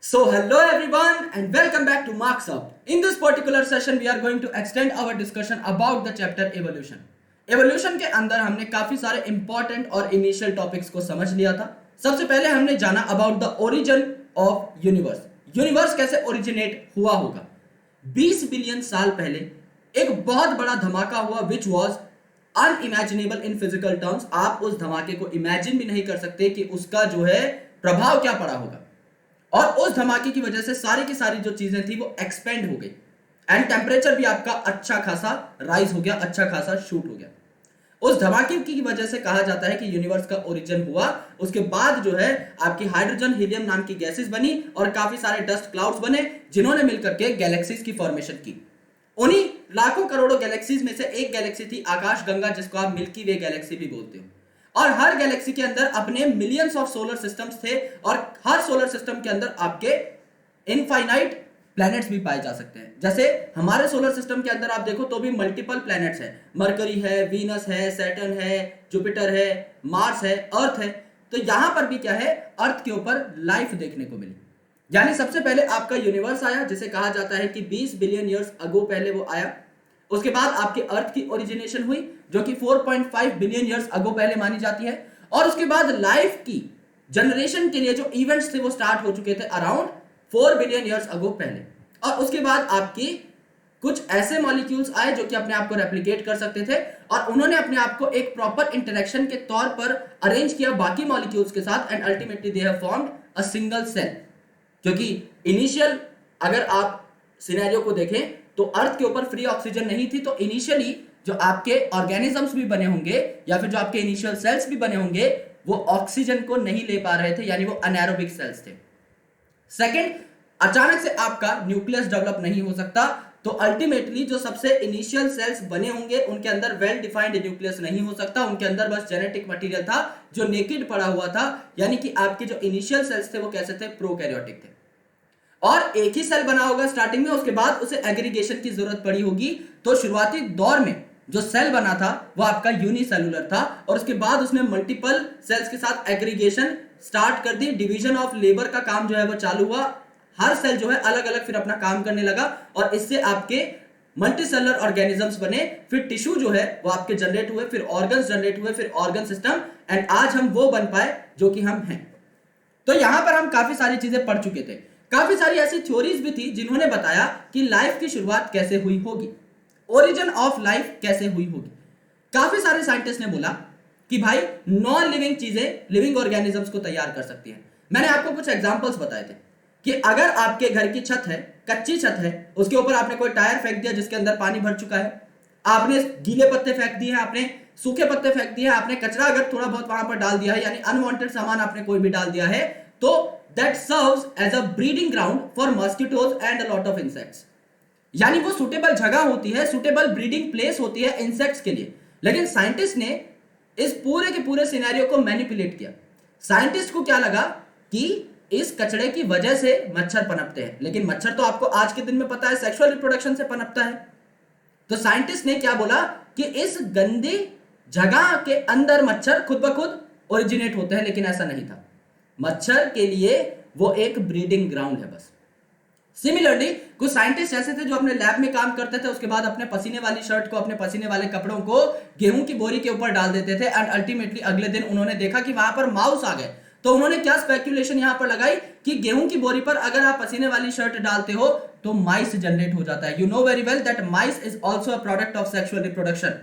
So hello everyone and welcome back to Marks Up. In this particular session we are going to extend our discussion about the chapter evolution. Evolution के अंदर हमने काफी सारे important और initial topics को समझ लिया था. सबसे पहले हमने जाना about the origin of universe. Universe कैसे originate हुआ होगा. 20 बिलियन साल पहले एक बहुत बड़ा धमाका हुआ which was unimaginable in physical terms. आप उस धमाके को imagine भी नहीं कर सकते कि उसका जो है प्रभाव क्या पड़ा होगा. और उस धमाके की वजह से सारी की सारी जो चीजें थी वो एक्सपेंड हो गई एंड टेम्परेचर भी आपका अच्छा खासा राइज हो गया, अच्छा खासा शूट हो गया. उस धमाके की वजह से कहा जाता है कि यूनिवर्स का ओरिजिन हुआ. उसके बाद जो है आपकी हाइड्रोजन हीलियम नाम की गैसेस बनी और काफी सारे डस्ट क्लाउड्स बने जिन्होंने मिलकर के गैलेक्सीज की फॉर्मेशन की. उन्हीं लाखों करोड़ों गैलेक्सीज में से एक गैलेक्सी थी आकाशगंगा, जिसको आप मिल्की वे गैलेक्सी भी बोलते हो. और हर गैलेक्सी के अंदर अपने मिलियंस ऑफ सोलर सिस्टम्स थे और हर सोलर सिस्टम के अंदर आपके इनफाइनाइट प्लैनेट्स भी पाए जा सकते हैं. जैसे हमारे सोलर सिस्टम के अंदर आप देखो तो भी मल्टीपल प्लैनेट्स हैं. मरकरी है, वीनस है, सैटर्न है, जुपिटर है, मार्स है, अर्थ है. तो यहां पर भी क्या है, अर्थ के ऊपर लाइफ देखने को मिली. यानी सबसे पहले आपका यूनिवर्स आया जिसे कहा जाता है कि 20 बिलियन ईयर्स अगो पहले वो आया. उसके बाद आपके अर्थ की ओरिजिनेशन हुई जो कि 4.5 बिलियन ईयर्स अगो पहले मानी जाती है. और उसके बाद लाइफ की जनरेशन के लिए जो इवेंट्स थे वो स्टार्ट हो चुके थे अराउंड 4 बिलियन ईयर्स अगो पहले. और उसके बाद आपकी कुछ ऐसे मॉलिक्यूल्स आए जो कि अपने आप को रेप्लिकेट कर सकते थे और उन्होंने अपने आप को एक प्रॉपर इंटरेक्शन के तौर पर अरेंज किया बाकी मॉलिक्यूल्स के साथ and ultimately they have formed a single cell. क्योंकि इनिशियल अगर आप सिनेरियो को देखें तो अर्थ के ऊपर फ्री ऑक्सीजन नहीं थी, तो इनिशियली जो आपके ऑर्गेनिजम्स भी बने होंगे या फिर जो आपके इनिशियल सेल्स भी बने होंगे वो ऑक्सीजन को नहीं ले पा रहे थे, यानी वो अनएरोबिक सेल्स थे. सेकंड, अचानक से आपका न्यूक्लियस डेवलप नहीं हो सकता, तो अल्टीमेटली जो सबसे इनिशियल सेल्स बने होंगे उनके अंदर वेल डिफाइंड न्यूक्लियस नहीं हो सकता. उनके अंदर बस जेनेटिक मटेरियल था जो नेकेड पड़ा हुआ था. यानी कि आपके जो इनिशियल सेल्स थे वो कैसे थे, प्रोकैरियोटिक थे. और एक ही सेल बना होगा स्टार्टिंग में, उसके बाद उसे एग्रीगेशन की जरूरत पड़ी होगी. तो शुरुआती दौर में जो सेल बना था वो आपका यूनिसेलुलर था और उसके बाद उसने मल्टीपल सेल्स के साथ एग्रीगेशन स्टार्ट कर दी. डिवीजन ऑफ लेबर का काम जो है वो चालू हुआ. हर सेल जो है अलग अलग फिर अपना काम करने लगा और इससे आपके मल्टीसेलुलर ऑर्गेनिजम्स बने. फिर टिश्यू जो है वो आपके जनरेट हुए, फिर ऑर्गन्स जनरेट हुए, फिर ऑर्गन सिस्टम, एंड आज हम वो बन पाए जो कि हम हैं. तो यहां पर हम काफी सारी चीजें पढ़ चुके थे. काफी सारी ऐसी थ्योरीज भी थी जिन्होंने बताया कि लाइफ की शुरुआत कैसे हुई होगी, ओरिजिन ऑफ लाइफ कैसे हुई होगी. काफी सारे साइंटिस्ट ने बोला कि भाई नॉन लिविंग चीजें लिविंग ऑर्गेनिजम्स को तैयार कर सकती हैं. मैंने आपको कुछ एग्जांपल्स बताए थे कि अगर आपके घर की छत है, कच्ची छत है, उसके ऊपर आपने कोई टायर फेंक दिया जिसके अंदर पानी भर चुका है, आपने गीले पत्ते फेंक दिए हैं, आपने सूखे पत्ते फेंक दिए हैं, आपने कचरा अगर थोड़ा बहुत वहां पर डाल दिया है, यानी अनवांटेड सामान आपने कोई भी डाल दिया है, तो that serves as a breeding ground for mosquitoes and a lot of insects. यानी वो सुटेबल जगह होती है, सुटेबल ब्रीडिंग प्लेस होती है इंसेक्ट्स के लिए. लेकिन साइंटिस्ट ने इस पूरे के पूरे सिनेरियो को मैनिपुलेट किया. साइंटिस्ट को क्या लगा कि इस कचड़े की वजह से मच्छर पनपते हैं, लेकिन मच्छर तो आपको आज के दिन में पता है सेक्सुअल रिप्रोडक्शन से पनपता है. तो साइंटिस्ट ने क्या बोला कि इस गंदी जगह के अंदर मच्छर खुद ब खुद ओरिजिनेट होते हैं, लेकिन ऐसा नहीं था. मच्छर के लिए वो एक ब्रीडिंग ग्राउंड है बस. सिमिलरली कुछ साइंटिस्ट ऐसे थे जो अपने लैब में काम करते थे, उसके बाद अपने पसीने वाली शर्ट को, अपने पसीने वाले कपड़ों को गेहूं की बोरी के ऊपर डाल देते थे एंड अल्टीमेटली अगले दिन उन्होंने देखा कि वहां पर माउस आ गए. तो उन्होंने क्या स्पेकुलेशन यहां पर लगाई कि गेहूं की बोरी पर अगर आप पसीने वाली शर्ट डालते हो तो माइस जनरेट हो जाता है. You know very well that mice is also a product of sexual reproduction.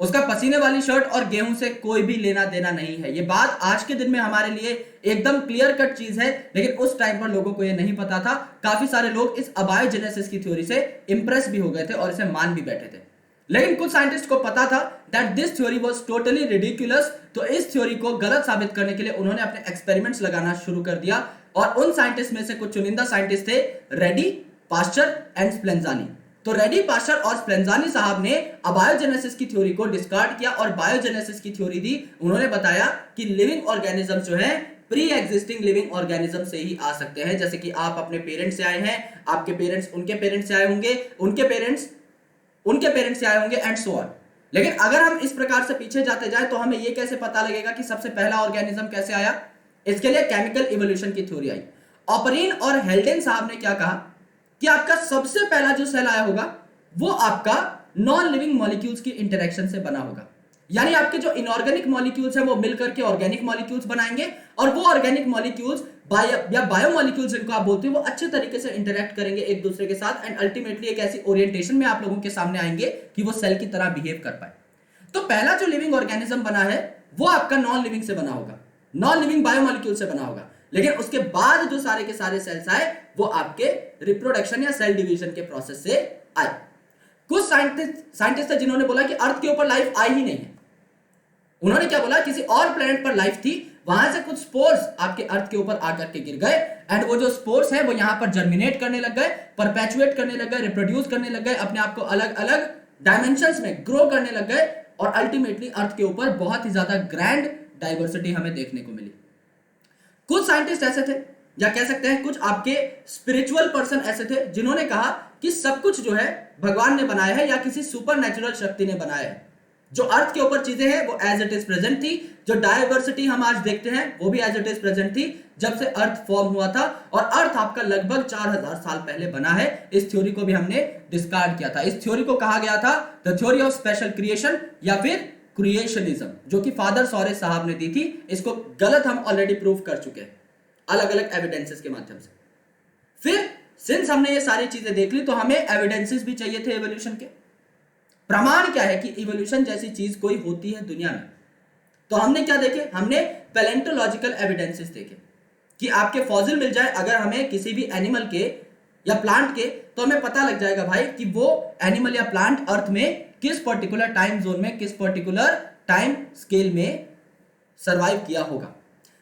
उसका पसीने वाली शर्ट और गेहूं से कोई भी लेना देना नहीं है. ये बात आज के दिन में हमारे लिए एकदम क्लियर कट चीज है, लेकिन उस टाइम पर लोगों को ये नहीं पता था. काफी सारे लोग इस अबायोजेनेसिस की थ्योरी से इंप्रेस भी हो गए थे और इसे मान भी बैठे थे. लेकिन कुछ साइंटिस्ट को पता था that this theory was totally ridiculous. तो इस थ्योरी को गलत साबित करने के लिए उन्होंने अपने एक्सपेरिमेंट्स लगाना शुरू कर दिया. और उन साइंटिस्ट में से कुछ चुनिंदा साइंटिस्ट थे, रेडी, पास्चर एंड स्प्लेंजानी. तो रेडी, पास्चर और स्प्लेंजानी साहब ने अबायोजेनेसिस की थ्योरी को डिस्कार्ड किया और बायोजेनेसिस की थ्योरी दी. उन्होंने बताया कि लिविंग ऑर्गेनिजम्स जो है प्री एग्जिस्टिंग लिविंग ऑर्गेनिज्म से ही आ सकते हैं. जैसे कि आप अपने पेरेंट्स से आए हैं, आपके पेरेंट्स उनके पेरेंट्स से आए होंगे, उनके पेरेंट्स उनके पेरेंट्स से आए होंगे एंड सो ऑन. लेकिन अगर हम इस प्रकार से पीछे जाते जाए तो हमें यह कैसे पता लगेगा कि सबसे पहला ऑर्गेनिज्म कैसे आया. इसके लिए केमिकल इवोल्यूशन की थ्योरी आई ऑपरीन और हेल्डेन साहब ने क्या कहा कि आपका सबसे पहला जो सेल आया होगा वो आपका नॉन लिविंग मॉलिक्यूल्स की इंटरेक्शन से बना होगा। यानी आपके जो इनऑर्गेनिक मॉलिक्यूल्स हैं वो मिलकर के ऑर्गेनिक मॉलिक्यूल्स बनाएंगे और वो ऑर्गेनिक मॉलिक्यूल्स बायोमॉलिक्यूल्स जिनको आप बोलते हैं वो अच्छे तरीके से इंटरेक्ट करेंगे एक दूसरे के साथ एंड अल्टीमेटली एक ऐसी ओरिएंटेशन में आप लोगों के सामने आएंगे कि वो सेल की तरह बिहेव कर पाए। तो पहला जो लिविंग ऑर्गेनिज्म बना है वो आपका नॉन लिविंग से बना होगा, नॉन लिविंग बायोमॉलिक्यूल से बना होगा। लेकिन उसके बाद जो सारे के सारे सेल्स आए वो आपके रिप्रोडक्शन या सेल डिवीजन के प्रोसेस से आए। कुछ साइंटिस्ट है जिन्होंने बोला कि अर्थ के ऊपर लाइफ आई ही नहीं है। उन्होंने क्या बोला, किसी और प्लेनेट पर लाइफ थी, वहां से कुछ स्पोर्स आपके अर्थ के ऊपर आकर के गिर गए एंड वो जो स्पोर्स हैं वो यहां पर जर्मिनेट करने लग गए, परपेचुएट करने लग गए, रिप्रोड्यूस करने लग गए, अपने आप को अलग अलग डायमेंशंस में ग्रो करने लग गए और अल्टीमेटली अर्थ के ऊपर बहुत ही ज्यादा ग्रैंड डाइवर्सिटी हमें देखने को मिली। कुछ साइंटिस्ट ऐसे थे या कह सकते हैं कुछ आपके स्पिरिचुअल पर्सन ऐसे थे जिन्होंने कहा कि सब कुछ जो है भगवान ने बनाया है या किसी सुपर नेचुरल शक्ति ने बनाया है। जो अर्थ के ऊपर चीजें हैं वो एज इट इज प्रेजेंट थी, जो डायवर्सिटी हम आज देखते हैं वो भी एज इट इज प्रेजेंट थी जब से अर्थ फॉर्म हुआ था और अर्थ आपका लगभग 4000 साल पहले बना है। इस थ्योरी को भी हमने डिस्कार्ड किया था। इस थ्योरी को कहा गया था the theory of special creation या फिर क्रिएशनिज्म, जो कि फादर सॉरेस साहब ने दी थी। इसको गलत हम ऑलरेडी प्रूव कर चुके हैं अलग अलग एविडेंसेस के माध्यम से। फिर सिंस हमने ये सारी चीजें देख ली तो हमें एविडेंसेस भी चाहिए थे इवोल्यूशन के। प्रमाण क्या है कि इवोल्यूशन जैसी चीज कोई होती है दुनिया में। तो हमने क्या देखे, हमने पैलेंटोलॉजिकल एविडेंसेस देखे कि आपके फॉसिल मिल जाए अगर हमें किसी भी एनिमल के या प्लांट के, तो हमें पता लग जाएगा भाई कि वो एनिमल या प्लांट अर्थ में किस पर्टिकुलर टाइम जोन में, किस पर्टिकुलर टाइम स्केल में सरवाइव किया होगा।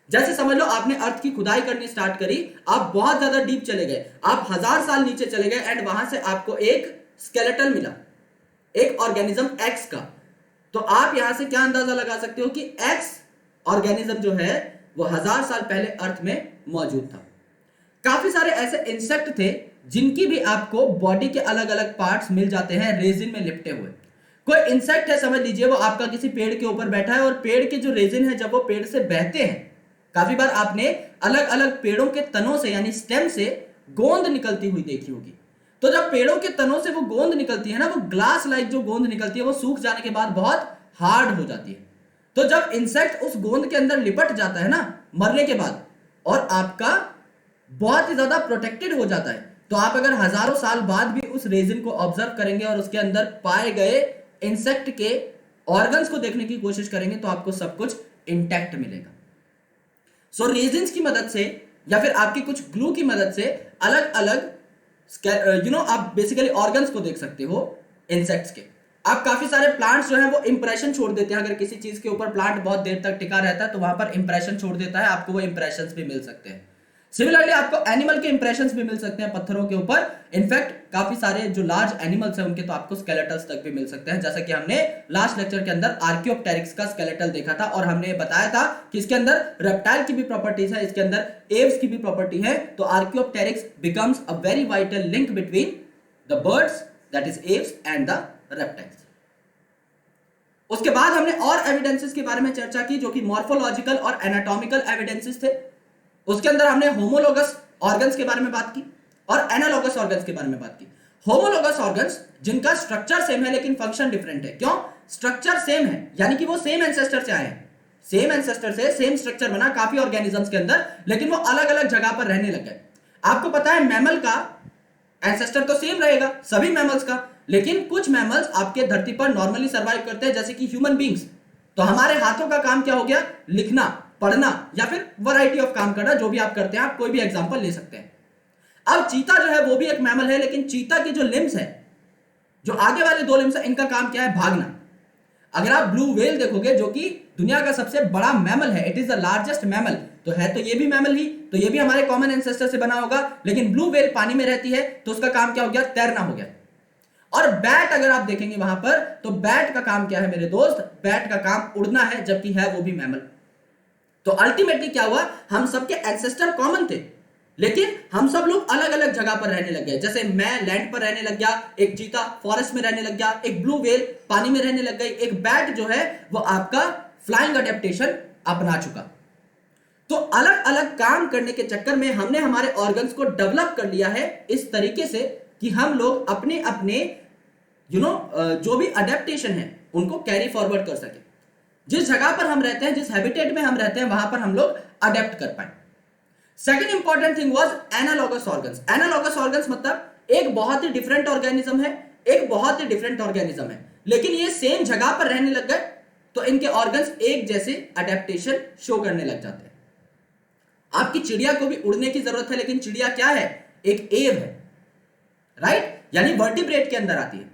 जैसे समझ लो आपने अर्थ की खुदाई करनी स्टार्ट करी, आप बहुत ज्यादा डीप चले गए, आप 1000 साल नीचे चले गए एंड वहां से आपको एक स्केलेटल मिला, एक ऑर्गेनिज्म एक्स का। तो आप यहां से क्या अंदाजा लगा सकते हो कि एक्स ऑर्गेनिज्म जो है वो 1000 साल पहले अर्थ में मौजूद था। काफी सारे ऐसे इंसेक्ट थे जिनकी भी आपको बॉडी के अलग अलग पार्ट्स मिल जाते हैं रेजिन में लिपटे हुए। कोई इंसेक्ट है, समझ लीजिए वो आपका किसी पेड़ के ऊपर बैठा है और पेड़ के जो रेजिन है जब वो पेड़ से बहते हैं, काफी बार आपने अलग अलग पेड़ों के तनों से यानी स्टेम से गोंद निकलती हुई देखी होगी। तो जब पेड़ों के तनों से वो गोंद निकलती है ना, वो ग्लास लाइक जो गोंद निकलती है वो सूख जाने के बाद बहुत हार्ड हो जाती है। तो जब इंसेक्ट उस गोंद के अंदर लिपट जाता है ना मरने के बाद और आपका बहुत ही ज्यादा प्रोटेक्टेड हो जाता है, तो आप अगर हजारों साल बाद भी उस रेजिन को ऑब्जर्व करेंगे और उसके अंदर पाए गए इंसेक्ट के ऑर्गन्स को देखने की कोशिश करेंगे तो आपको सब कुछ इंटैक्ट मिलेगा। सो रेजिन्स की मदद से या फिर आपकी कुछ ग्लू की मदद से अलग अलग आप बेसिकली ऑर्गन्स को देख सकते हो इंसेक्ट्स के। आप काफी सारे प्लांट्स जो है वो इंप्रेशन छोड़ देते हैं। अगर किसी चीज के ऊपर प्लांट बहुत देर तक टिका रहता है तो वहां पर इंप्रेशन छोड़ देता है, आपको वो इंप्रेशंस भी मिल सकते हैं। सिमिलरली आपको एनिमल के इंप्रेशंस भी मिल सकते हैं पत्थरों के ऊपर। इनफैक्ट काफी सारे जो लार्ज एनिमल्स हैं उनके तो आपको स्केलेटल्स तक भी मिल सकते हैं, जैसा कि हमने लास्ट लेक्चर के अंदर आर्कियोप्टेरिक्स का स्केलेटल देखा था और हमने बताया था कि इसके अंदर रेप्टाइल की भी प्रॉपर्टीज है, इसके अंदर एव्स की भी प्रॉपर्टी है। तो Archaeopteryx becomes a very vital link between the birds that is Aves and the reptiles. उसके बाद हमने और एविडेंसेस के बारे में चर्चा की जो कि मॉर्फोलॉजिकल और एनाटॉमिकल एविडेंसेस थे। उसके अंदर हमने होमोलोगस ऑर्गन्स के बारे में बात की और एनालॉगस ऑर्गन्स के बारे में बात की। होमोलोगस ऑर्गन्स जिनका स्ट्रक्चर सेम है लेकिन फंक्शन डिफरेंट है। क्यों? स्ट्रक्चर सेम है यानी कि वो सेम एंसेस्टर से आए हैं, सेम एंसेस्टर से सेम स्ट्रक्चर बना काफी ऑर्गेनिजम्स के अंदर, लेकिन वो अलग अलग जगह पर रहने लग गए। आपको पता है मैमल का एंसेस्टर तो सेम रहेगा सभी मैमल्स का, लेकिन कुछ मैमल्स आपके धरती पर नॉर्मली सर्वाइव करते हैं जैसे कि ह्यूमन बींग्स। तो हमारे हाथों का काम क्या हो गया? लिखना, पढ़ना या फिर वैरायटी ऑफ काम करना, जो भी आप करते हैं। आप कोई भी एग्जांपल ले सकते हैं। अब चीता जो है वो भी एक मैमल है, लेकिन चीता की जो लिम्स है, जो आगे वाले दो लिम्स है, इनका काम क्या है? भागना। अगर आप ब्लू व्हेल देखोगे जो कि दुनिया का सबसे बड़ा मैमल है, it is the largest mammal, तो है तो ये भी मैमल ही, तो ये भी हमारे कॉमन एंसेस्टर से बना होगा। लेकिन ब्लू व्हेल पानी में रहती है तो उसका काम क्या हो गया? तैरना हो गया। और बैट अगर आप देखेंगे वहां पर, तो बैट का काम क्या है मेरे दोस्त? बैट का काम उड़ना है, जबकि है वो भी मैमल। तो अल्टीमेटली क्या हुआ? हम सबके एंसेस्टर कॉमन थे, लेकिन हम सब लोग अलग अलग जगह पर रहने लग गए। जैसे मैं लैंड पर रहने लग गया, एक चीता फॉरेस्ट में रहने लग गया, एक ब्लू व्हेल पानी में रहने लग गई, एक बैट जो है वो आपका फ्लाइंग अडेप्टेशन अपना चुका। तो अलग अलग काम करने के चक्कर में हमने हमारे ऑर्गन्स को डेवलप कर लिया है इस तरीके से कि हम लोग अपने अपने जो भी अडेप्टेशन है उनको कैरी फॉरवर्ड कर सके। जिस जगह पर हम रहते हैं, जिस हैबिटेट में हम रहते हैं, वहां पर हम लोग अडेप्ट कर पाए। Second important thing was analogous organs. Analogous organs मतलब एक बहुत ही डिफरेंट ऑर्गेनिज्म है, एक बहुत ही डिफरेंट ऑर्गेनिज्म है, लेकिन ये सेम जगह पर रहने लग गए तो इनके ऑर्गन्स एक जैसे अडेप्टेशन शो करने लग जाते हैं। आपकी चिड़िया को भी उड़ने की जरूरत है, लेकिन चिड़िया क्या है? एक एव है, राइट, यानी वर्टिब्रेट के अंदर आती है।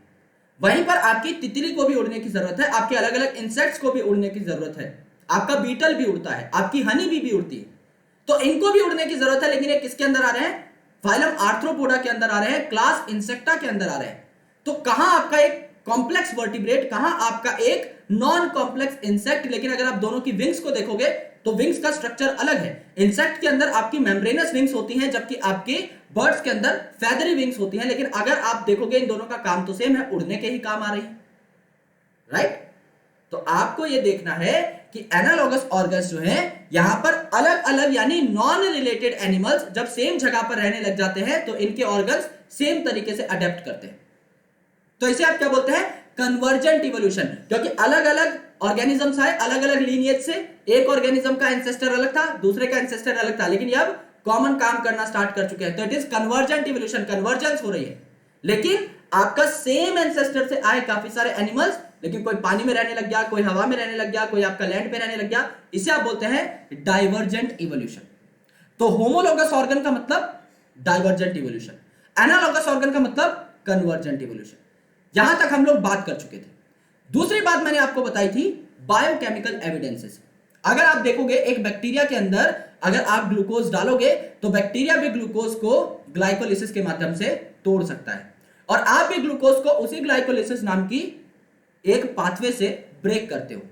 वहीं पर आपकी तितली को भी उड़ने की जरूरत है, आपके अलग अलग इंसेक्ट्स को भी उड़ने की जरूरत है, आपका बीटल भी उड़ता है, आपकी हनी भी उड़ती है, तो इनको भी उड़ने की जरूरत है। लेकिन ये किसके अंदर आ रहे हैं? फाइलम आर्थ्रोपोडा के अंदर आ रहे हैं, क्लास इंसेक्टा के अंदर आ रहे हैं। तो कहां आपका एक कॉम्प्लेक्स वर्टिब्रेट, कहां आपका एक नॉन कॉम्प्लेक्स इंसेक्ट। लेकिन अगर आप दोनों की विंग्स को देखोगे तो विंग्स का स्ट्रक्चर अलग है। इंसेक्ट के अंदर आपकी मेम्ब्रेनस विंग्स होती हैं, जबकि आपके बर्ड्स के अंदर फेदरी विंग्स होती हैं। लेकिन अगर आप देखोगे इन दोनों का काम तो सेम है, उड़ने के ही काम आ रही है, राइट। तो आपको यह देखना है कि एनालॉगस ऑर्गन्स जो हैं यहां पर अलग अलग यानी नॉन रिलेटेड एनिमल्स जब सेम जगह पर रहने लग जाते हैं तो इनके ऑर्गन्स सेम तरीके से अडेप्ट करते हैं। तो इसे आप क्या बोलते हैं? Convergent evolution. क्योंकि अलग अलग ऑर्गेनिजम्स आए, अलग अलग लीनिएज से, एक ऑर्गेनिज्म का एंसेस्टर अलग था, दूसरे का एंसेस्टर अलग था, लेकिन ये अब कॉमन काम करना स्टार्ट कर चुके हैं। तो it is convergent evolution, convergence हो रही है। लेकिन आपका सेम एंसेस्टर से आए काफी सारे एनिमल्स, लेकिन कोई पानी में रहने लग गया, कोई हवा में रहने लग गया, कोई आपका लैंड पे रहने लग गया, इसे आप बोलते हैं डाइवर्जेंट इवोल्यूशन। तो होमोलोगस ऑर्गन का मतलब डाइवर्जेंट इवोल्यूशन, एनालॉगस ऑर्गन का मतलब कन्वर्जेंट इवोल्यूशन। यहां तक हम लोग बात कर चुके थे। दूसरी बात मैंने आपको बताई थी बायोकेमिकल एविडेंसेस। अगर आप देखोगे एक बैक्टीरिया के अंदर अगर आप ग्लूकोज डालोगे तो बैक्टीरिया भी ग्लूकोज को ग्लाइकोलिसिस के माध्यम से तोड़ सकता है, और आप भी ग्लूकोज को उसी ग्लाइकोलिसिस नाम की एक पाथवे से ब्रेक करते हो।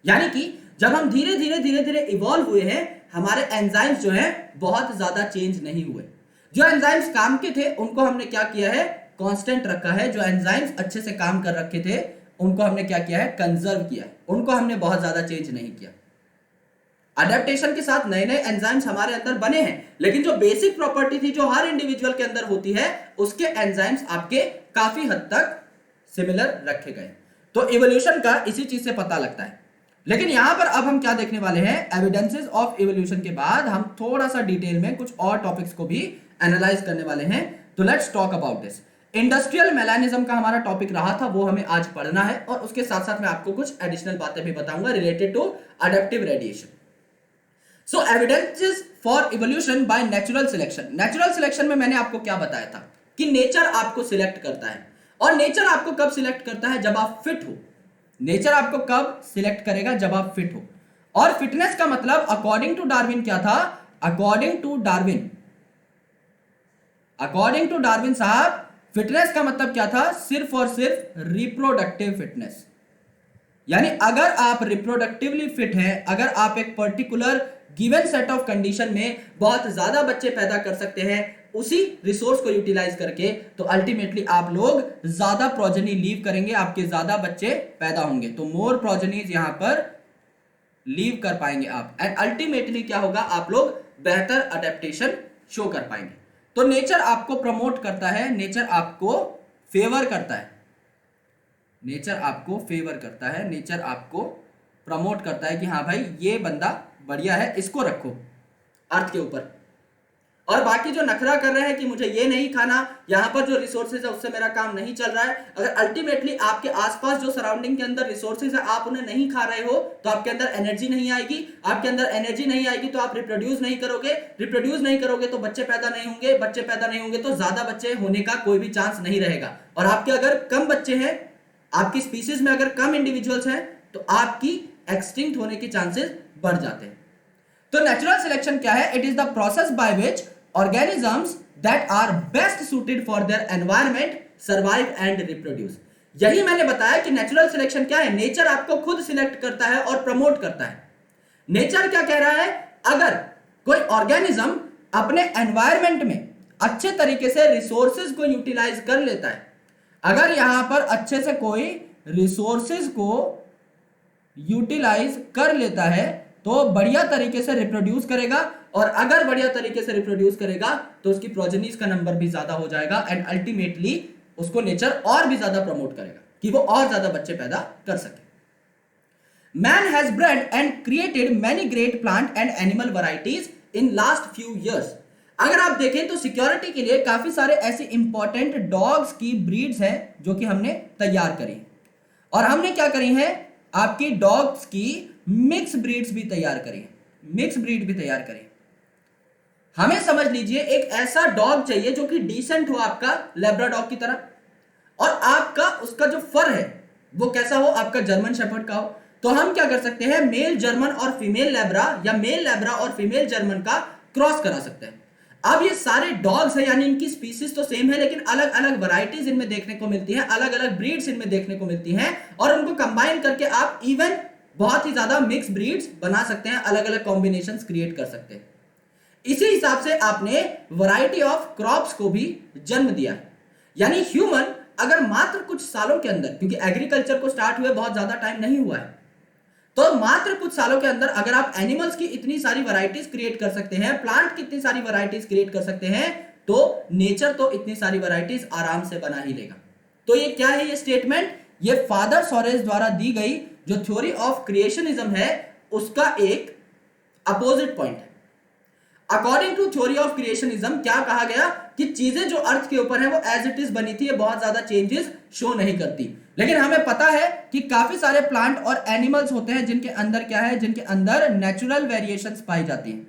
यानी कि जब हम धीरे धीरे इवॉल्व हुए हैं, हमारे एंजाइम्स जो हैं बहुत ज्यादा चेंज नहीं हुए। जो एंजाइम्स काम के थे उनको हमने क्या किया है? कांस्टेंट रखा है। जो एंजाइम्स अच्छे से काम कर रखे थे उनको हमने क्या किया है? कंजर्व किया है, उनको हमने बहुत ज्यादा चेंज नहीं किया। अडेप्टेशन के साथ नए नए एंजाइम्स हमारे अंदर बने हैं, लेकिन जो बेसिक प्रॉपर्टी थी जो हर इंडिविजुअल के अंदर होती है, उसके एंजाइम्स आपके काफी हद तक सिमिलर रखे गए। तो इवोल्यूशन का इसी चीज से पता लगता है। लेकिन यहां पर अब हम क्या देखने वाले हैं? एविडेंसेस ऑफ इवोल्यूशन के बाद हम थोड़ा सा डिटेल में कुछ और टॉपिक्स को भी एनालाइज करने वाले हैं। तो let's talk about this. Industrial melanism का हमारा टॉपिक रहा था, वो हमें आज पढ़ना है, और उसके साथ साथ मैं आपको कुछ एडिशनल बातें भी बताऊंगा related to adaptive radiation. So evidences for evolution by natural selection. Natural selection में मैंने आपको क्या बताया था कि नेचर आपको सिलेक्ट करता है, और नेचर आपको कब सिलेक्ट करता है? जब आप फिट हो। नेचर आपको कब सिलेक्ट करेगा? जब आप फिट हो। और फिटनेस का मतलब अकॉर्डिंग टू डार्विन क्या था? अकॉर्डिंग टू डार्विन साहब, फिटनेस का मतलब क्या था? सिर्फ और सिर्फ रिप्रोडक्टिव फिटनेस। यानी अगर आप रिप्रोडक्टिवली फिट हैं, अगर आप एक particular given set of condition में बहुत ज्यादा बच्चे पैदा कर सकते हैं उसी रिसोर्स को यूटिलाइज करके, तो अल्टीमेटली आप लोग ज्यादा प्रोजेनी लीव करेंगे, आपके ज्यादा बच्चे पैदा होंगे, तो मोर प्रोजेनीज यहां पर लीव कर पाएंगे आप, एंड अल्टीमेटली क्या होगा? आप लोग बेहतर अडेप्टेशन शो कर पाएंगे। तो नेचर आपको प्रमोट करता है, नेचर आपको फेवर करता है, नेचर आपको फेवर करता है, नेचर आपको प्रमोट करता है कि हाँ भाई ये बंदा बढ़िया है, इसको रखो अर्थ के ऊपर। और बाकी जो नखरा कर रहे हैं कि मुझे ये नहीं खाना, यहां पर जो रिसोर्सेज है उससे मेरा काम नहीं चल रहा है, अगर अल्टीमेटली आपके आसपास जो सराउंडिंग के अंदर रिसोर्सेज है आप उन्हें नहीं खा रहे हो तो आपके अंदर एनर्जी नहीं आएगी, आपके अंदर एनर्जी नहीं आएगी तो आप रिप्रोड्यूस नहीं करोगे, रिप्रोड्यूस नहीं करोगे तो बच्चे पैदा नहीं होंगे, बच्चे पैदा नहीं होंगे तो ज्यादा बच्चे होने का कोई भी चांस नहीं रहेगा। और आपके अगर कम बच्चे हैं, आपकी स्पीसीज में अगर कम इंडिविजुअल्स हैं, तो आपकी एक्सटिंक्ट होने के चांसेस बढ़ जाते हैं। तो नेचुरल सिलेक्शन क्या है? It is the process by which organisms that are best suited for their environment survive and reproduce। यही मैंने बताया कि नेचुरल सिलेक्शन क्या है? नेचर आपको खुद सिलेक्ट करता है और प्रमोट करता है। नेचर क्या कह रहा है? अगर कोई ऑर्गेनिज्म अपने एनवायरमेंट में अच्छे तरीके से रिसोर्सेज को यूटिलाइज कर लेता है, अगर यहां पर अच्छे से कोई रिसोर्सेज को यूटिलाइज कर लेता है, तो बढ़िया तरीके से रिप्रोड्यूस करेगा, और अगर बढ़िया तरीके से रिप्रोड्यूस करेगा तो उसकी प्रोजेनीज का नंबर भी ज्यादा हो जाएगा, एंड अल्टीमेटली उसको नेचर और भी ज्यादा प्रमोट करेगा कि वो और ज्यादा बच्चे पैदा कर सके। Man has bred and created many great plant and animal varieties in last few years. अगर आप देखें तो सिक्योरिटी के लिए काफी सारे ऐसे इंपॉर्टेंट डॉग्स की ब्रीड्स हैं जो कि हमने तैयार करी, और हमने क्या करी है, आपकी डॉग्स की मिक्स ब्रीड्स भी तैयार करी है, मिक्स ब्रीड भी तैयार करी। हमें समझ लीजिए एक ऐसा डॉग चाहिए जो कि डिसेंट हो, आपका लेब्राडॉग की तरह, और आपका उसका जो फर है वो कैसा हो, आपका जर्मन शेफर्ड का हो। तो हम क्या कर सकते हैं, मेल जर्मन और फीमेल लेब्रा या मेल लेब्रा और फीमेल जर्मन का क्रॉस करा सकते हैं। अब ये सारे डॉग्स हैं, यानी इनकी स्पीसीज तो सेम है लेकिन अलग अलग वैरायटीज इनमें देखने को मिलती हैं, अलग अलग ब्रीड्स इनमें देखने को मिलती हैं, और उनको कंबाइन करके आप इवन बहुत ही ज्यादा मिक्स ब्रीड्स बना सकते हैं, अलग अलग कॉम्बिनेशंस क्रिएट कर सकते हैं। इसी हिसाब से आपने वैरायटी ऑफ क्रॉप्स को भी जन्म दिया है। यानी ह्यूमन अगर मात्र कुछ सालों के अंदर, क्योंकि एग्रीकल्चर को स्टार्ट हुए बहुत ज्यादा टाइम नहीं हुआ है, तो मात्र कुछ सालों के अंदर अगर आप एनिमल्स की इतनी सारी वैरायटीज क्रिएट कर सकते हैं, प्लांट की इतनी सारी वैरायटीज क्रिएट कर सकते हैं, तो नेचर तो इतनी सारी वैरायटीज आराम से बना ही लेगा। तो ये क्या है, ये स्टेटमेंट ये फादर सोरेस द्वारा दी गई जो थ्योरी ऑफ क्रिएशनिज्म है उसका एक अपोजिट पॉइंट है। According to theory of creationism क्या कहा गया कि चीजें जो अर्थ के ऊपर है वो एज इट इज बनी थी, ये बहुत ज्यादा चेंजेस शो नहीं करती। लेकिन हमें पता है कि काफी सारे प्लांट और एनिमल्स होते हैं जिनके अंदर क्या है, जिनके अंदर नेचुरल वेरिएशंस पाई जाती हैं,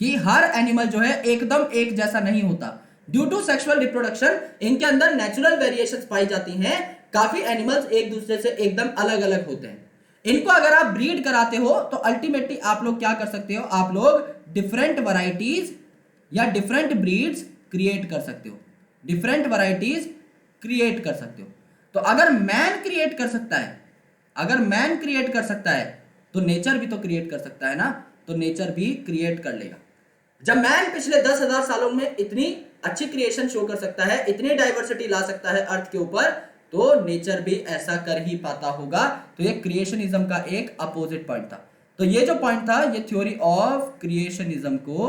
कि हर एनिमल जो है एकदम एक जैसा नहीं होता। ड्यू टू सेक्सुअल रिप्रोडक्शन इनके अंदर नेचुरल वेरिएशंस पाई जाती हैं। काफी एनिमल्स एक दूसरे से एकदम अलग अलग होते हैं। इनको अगर आप ब्रीड कराते हो तो अल्टीमेटली आप लोग क्या कर सकते हो, आप लोग डिफरेंट वैरायटीज या डिफरेंट ब्रीड्स क्रिएट कर सकते हो, डिफरेंट वैरायटीज क्रिएट कर सकते हो। तो अगर मैन क्रिएट कर सकता है, अगर मैन क्रिएट कर सकता है तो नेचर भी तो क्रिएट कर सकता है ना, तो नेचर भी क्रिएट कर लेगा। जब मैन पिछले 10,000 सालों में इतनी अच्छी क्रिएशन शो कर सकता है, इतनी डाइवर्सिटी ला सकता है अर्थ के ऊपर, तो नेचर भी ऐसा कर ही पाता होगा। तो ये क्रिएशनिज्म का एक अपोजिट पॉइंट था। तो ये जो पॉइंट था ये थ्योरी ऑफ क्रिएशनिज्म को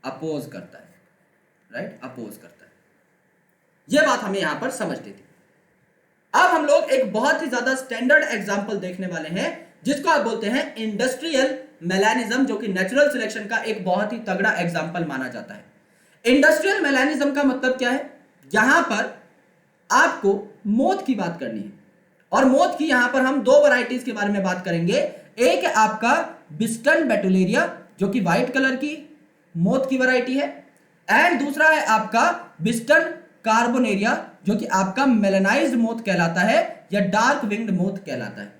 अपोज करता है, राइट, अपोज करता है। ये बात हमें यहां पर समझनी थी। अब हम लोग एक बहुत ही ज्यादा स्टैंडर्ड एग्जांपल देखने वाले हैं जिसको आप बोलते हैं इंडस्ट्रियल मेलानिज्म, जो कि नेचुरल सिलेक्शन का एक बहुत ही तगड़ा एग्जांपल माना जाता है। इंडस्ट्रियल मेलानिज्म का मतलब क्या है, यहां पर आपको मोथ की बात करनी है, और मोथ की यहां पर हम दो वैरायटीज के बारे में बात करेंगे। एक है आपका बिस्टन बेटुलेरिया जो कि व्हाइट कलर की मोथ की वैरायटी है, एंड दूसरा है आपका बिस्टन कार्बोनेरिया जो कि आपका मेलानाइज्ड मोथ कहलाता है या डार्क विंग्ड मोथ कहलाता है।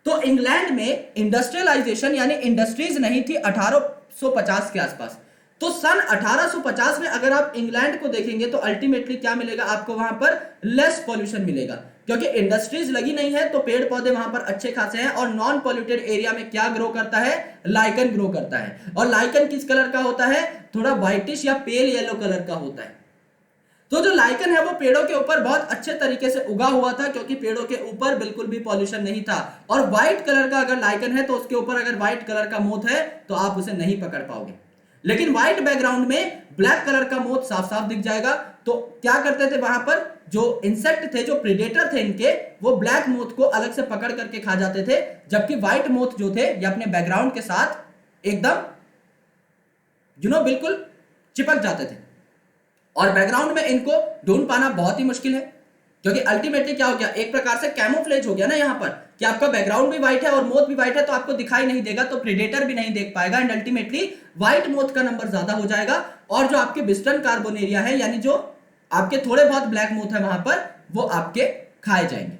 तो इंग्लैंड में इंडस्ट्रियलाइजेशन यानी इंडस्ट्रीज नहीं थी 1850 के आसपास। तो सन 1850 में अगर आप इंग्लैंड को देखेंगे तो अल्टीमेटली क्या मिलेगा आपको, वहां पर लेस पॉल्यूशन मिलेगा, क्योंकि इंडस्ट्रीज लगी नहीं है तो पेड़ पौधे वहां पर अच्छे खासे हैं। और नॉन पॉल्यूटेड एरिया में क्या ग्रो करता है, लाइकन ग्रो करता है। और लाइकन किस कलर का होता है, थोड़ा व्हाइटिश या पेल येलो कलर का होता है। तो जो लाइकन है वो पेड़ों के ऊपर बहुत अच्छे तरीके से उगा हुआ था, क्योंकि पेड़ों के ऊपर बिल्कुल भी पॉल्यूशन नहीं था। और व्हाइट कलर का अगर लाइकन है तो उसके ऊपर अगर व्हाइट कलर का मोथ है तो आप उसे नहीं पकड़ पाओगे। लेकिन व्हाइट बैकग्राउंड में ब्लैक कलर का मोथ साफ साफ दिख जाएगा। तो क्या करते थे वहां पर जो इंसेक्ट थे, जो प्रेडेटर थे इनके, वो ब्लैक मोथ को अलग से पकड़ करके खा जाते थे, जबकि व्हाइट मोथ जो थे ये अपने बैकग्राउंड के साथ एकदम बिल्कुल चिपक जाते थे। और बैकग्राउंड में इनको ढूंढ पाना बहुत ही मुश्किल है, क्योंकि अल्टीमेटली क्या हो गया, एक प्रकार से कैमोफ्लेज हो गया ना यहाँ पर, कि आपका बैकग्राउंड भी व्हाइट है और मोथ भी व्हाइट है, तो आपको दिखाई नहीं देगा, तो प्रेडेटर भी नहीं देख पाएगा, एंड अल्टीमेटली व्हाइट मोथ का नंबर ज्यादा हो जाएगा। और जो आपके बिस्टन कार्बोनेरिया है, यानी जो आपके थोड़े बहुत ब्लैक मोथ है वहां पर, वो आपके खाए जाएंगे।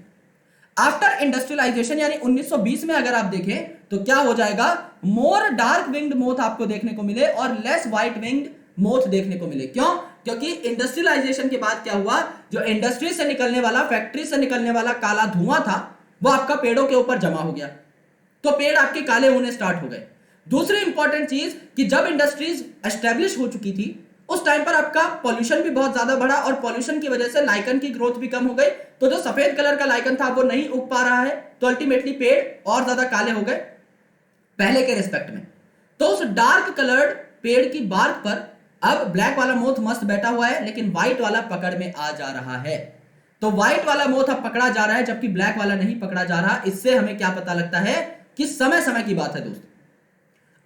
आफ्टर इंडस्ट्रियलाइजेशन यानी 1920 में अगर आप देखें तो क्या हो जाएगा, मोर डार्क विंग्ड मोथ आपको देखने को मिले और लेस व्हाइट विंग्ड मोथ देखने को मिले। क्यों? क्योंकि इंडस्ट्रियलाइजेशन के बाद क्या हुआ, जो इंडस्ट्री से निकलने वाला, फैक्ट्री से निकलने वाला काला धुआं था वो आपका पेड़ों के ऊपर जमा हो गया, तो पेड़ आपके काले होने स्टार्ट हो गए। दूसरी इंपॉर्टेंट चीज कि जब इंडस्ट्रीज एस्टेब्लिश हो चुकी थी उस टाइम पर आपका पॉल्यूशन भी बहुत ज्यादा बढ़ा और पॉल्यूशन की वजह से लाइकन की ग्रोथ भी कम हो गई, तो जो सफेद कलर का लाइकन था वो नहीं उग पा रहा है, तो अल्टीमेटली पेड़ और ज्यादा काले हो गए पहले के रिस्पेक्ट में। तो उस डार्क कलर्ड पेड़ की बार्क पर अब ब्लैक वाला मोथ मस्त बैठा हुआ है, लेकिन व्हाइट वाला पकड़ में आ जा रहा है। तो व्हाइट वाला मोथ अब पकड़ा जा रहा है जबकि ब्लैक वाला नहीं पकड़ा जा रहा। इससे हमें क्या पता लगता है कि समय समय की बात है दोस्त।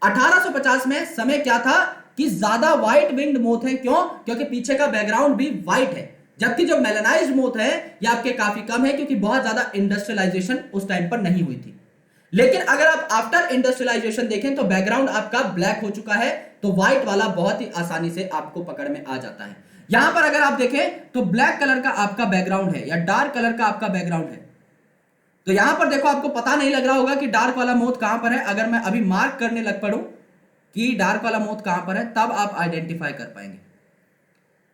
1850 में समय क्या था कि ज्यादा व्हाइट विंग्ड मोथ है। क्यों? क्योंकि पीछे का बैकग्राउंड भी व्हाइट है, जबकि जो मेलानाइज्ड मोथ है ये आपके काफी कम है, क्योंकि बहुत ज्यादा इंडस्ट्रियलाइजेशन उस टाइम पर नहीं हुई थी। लेकिन अगर आप आफ्टर इंडस्ट्रियलाइजेशन देखें तो बैकग्राउंड आपका ब्लैक हो चुका है, तो व्हाइट वाला बहुत ही आसानी से आपको पकड़ में आ जाता है। यहां पर अगर आप देखें तो ब्लैक कलर का आपका बैकग्राउंड है या डार्क कलर का आपका बैकग्राउंड है, तो यहां पर देखो आपको पता नहीं लग रहा होगा कि डार्क वाला मोथ कहां पर है। अगर मैं अभी मार्क करने लग पड़ूं कि डार्क वाला मोथ कहां पर है, तब आप आइडेंटिफाई कर पाएंगे।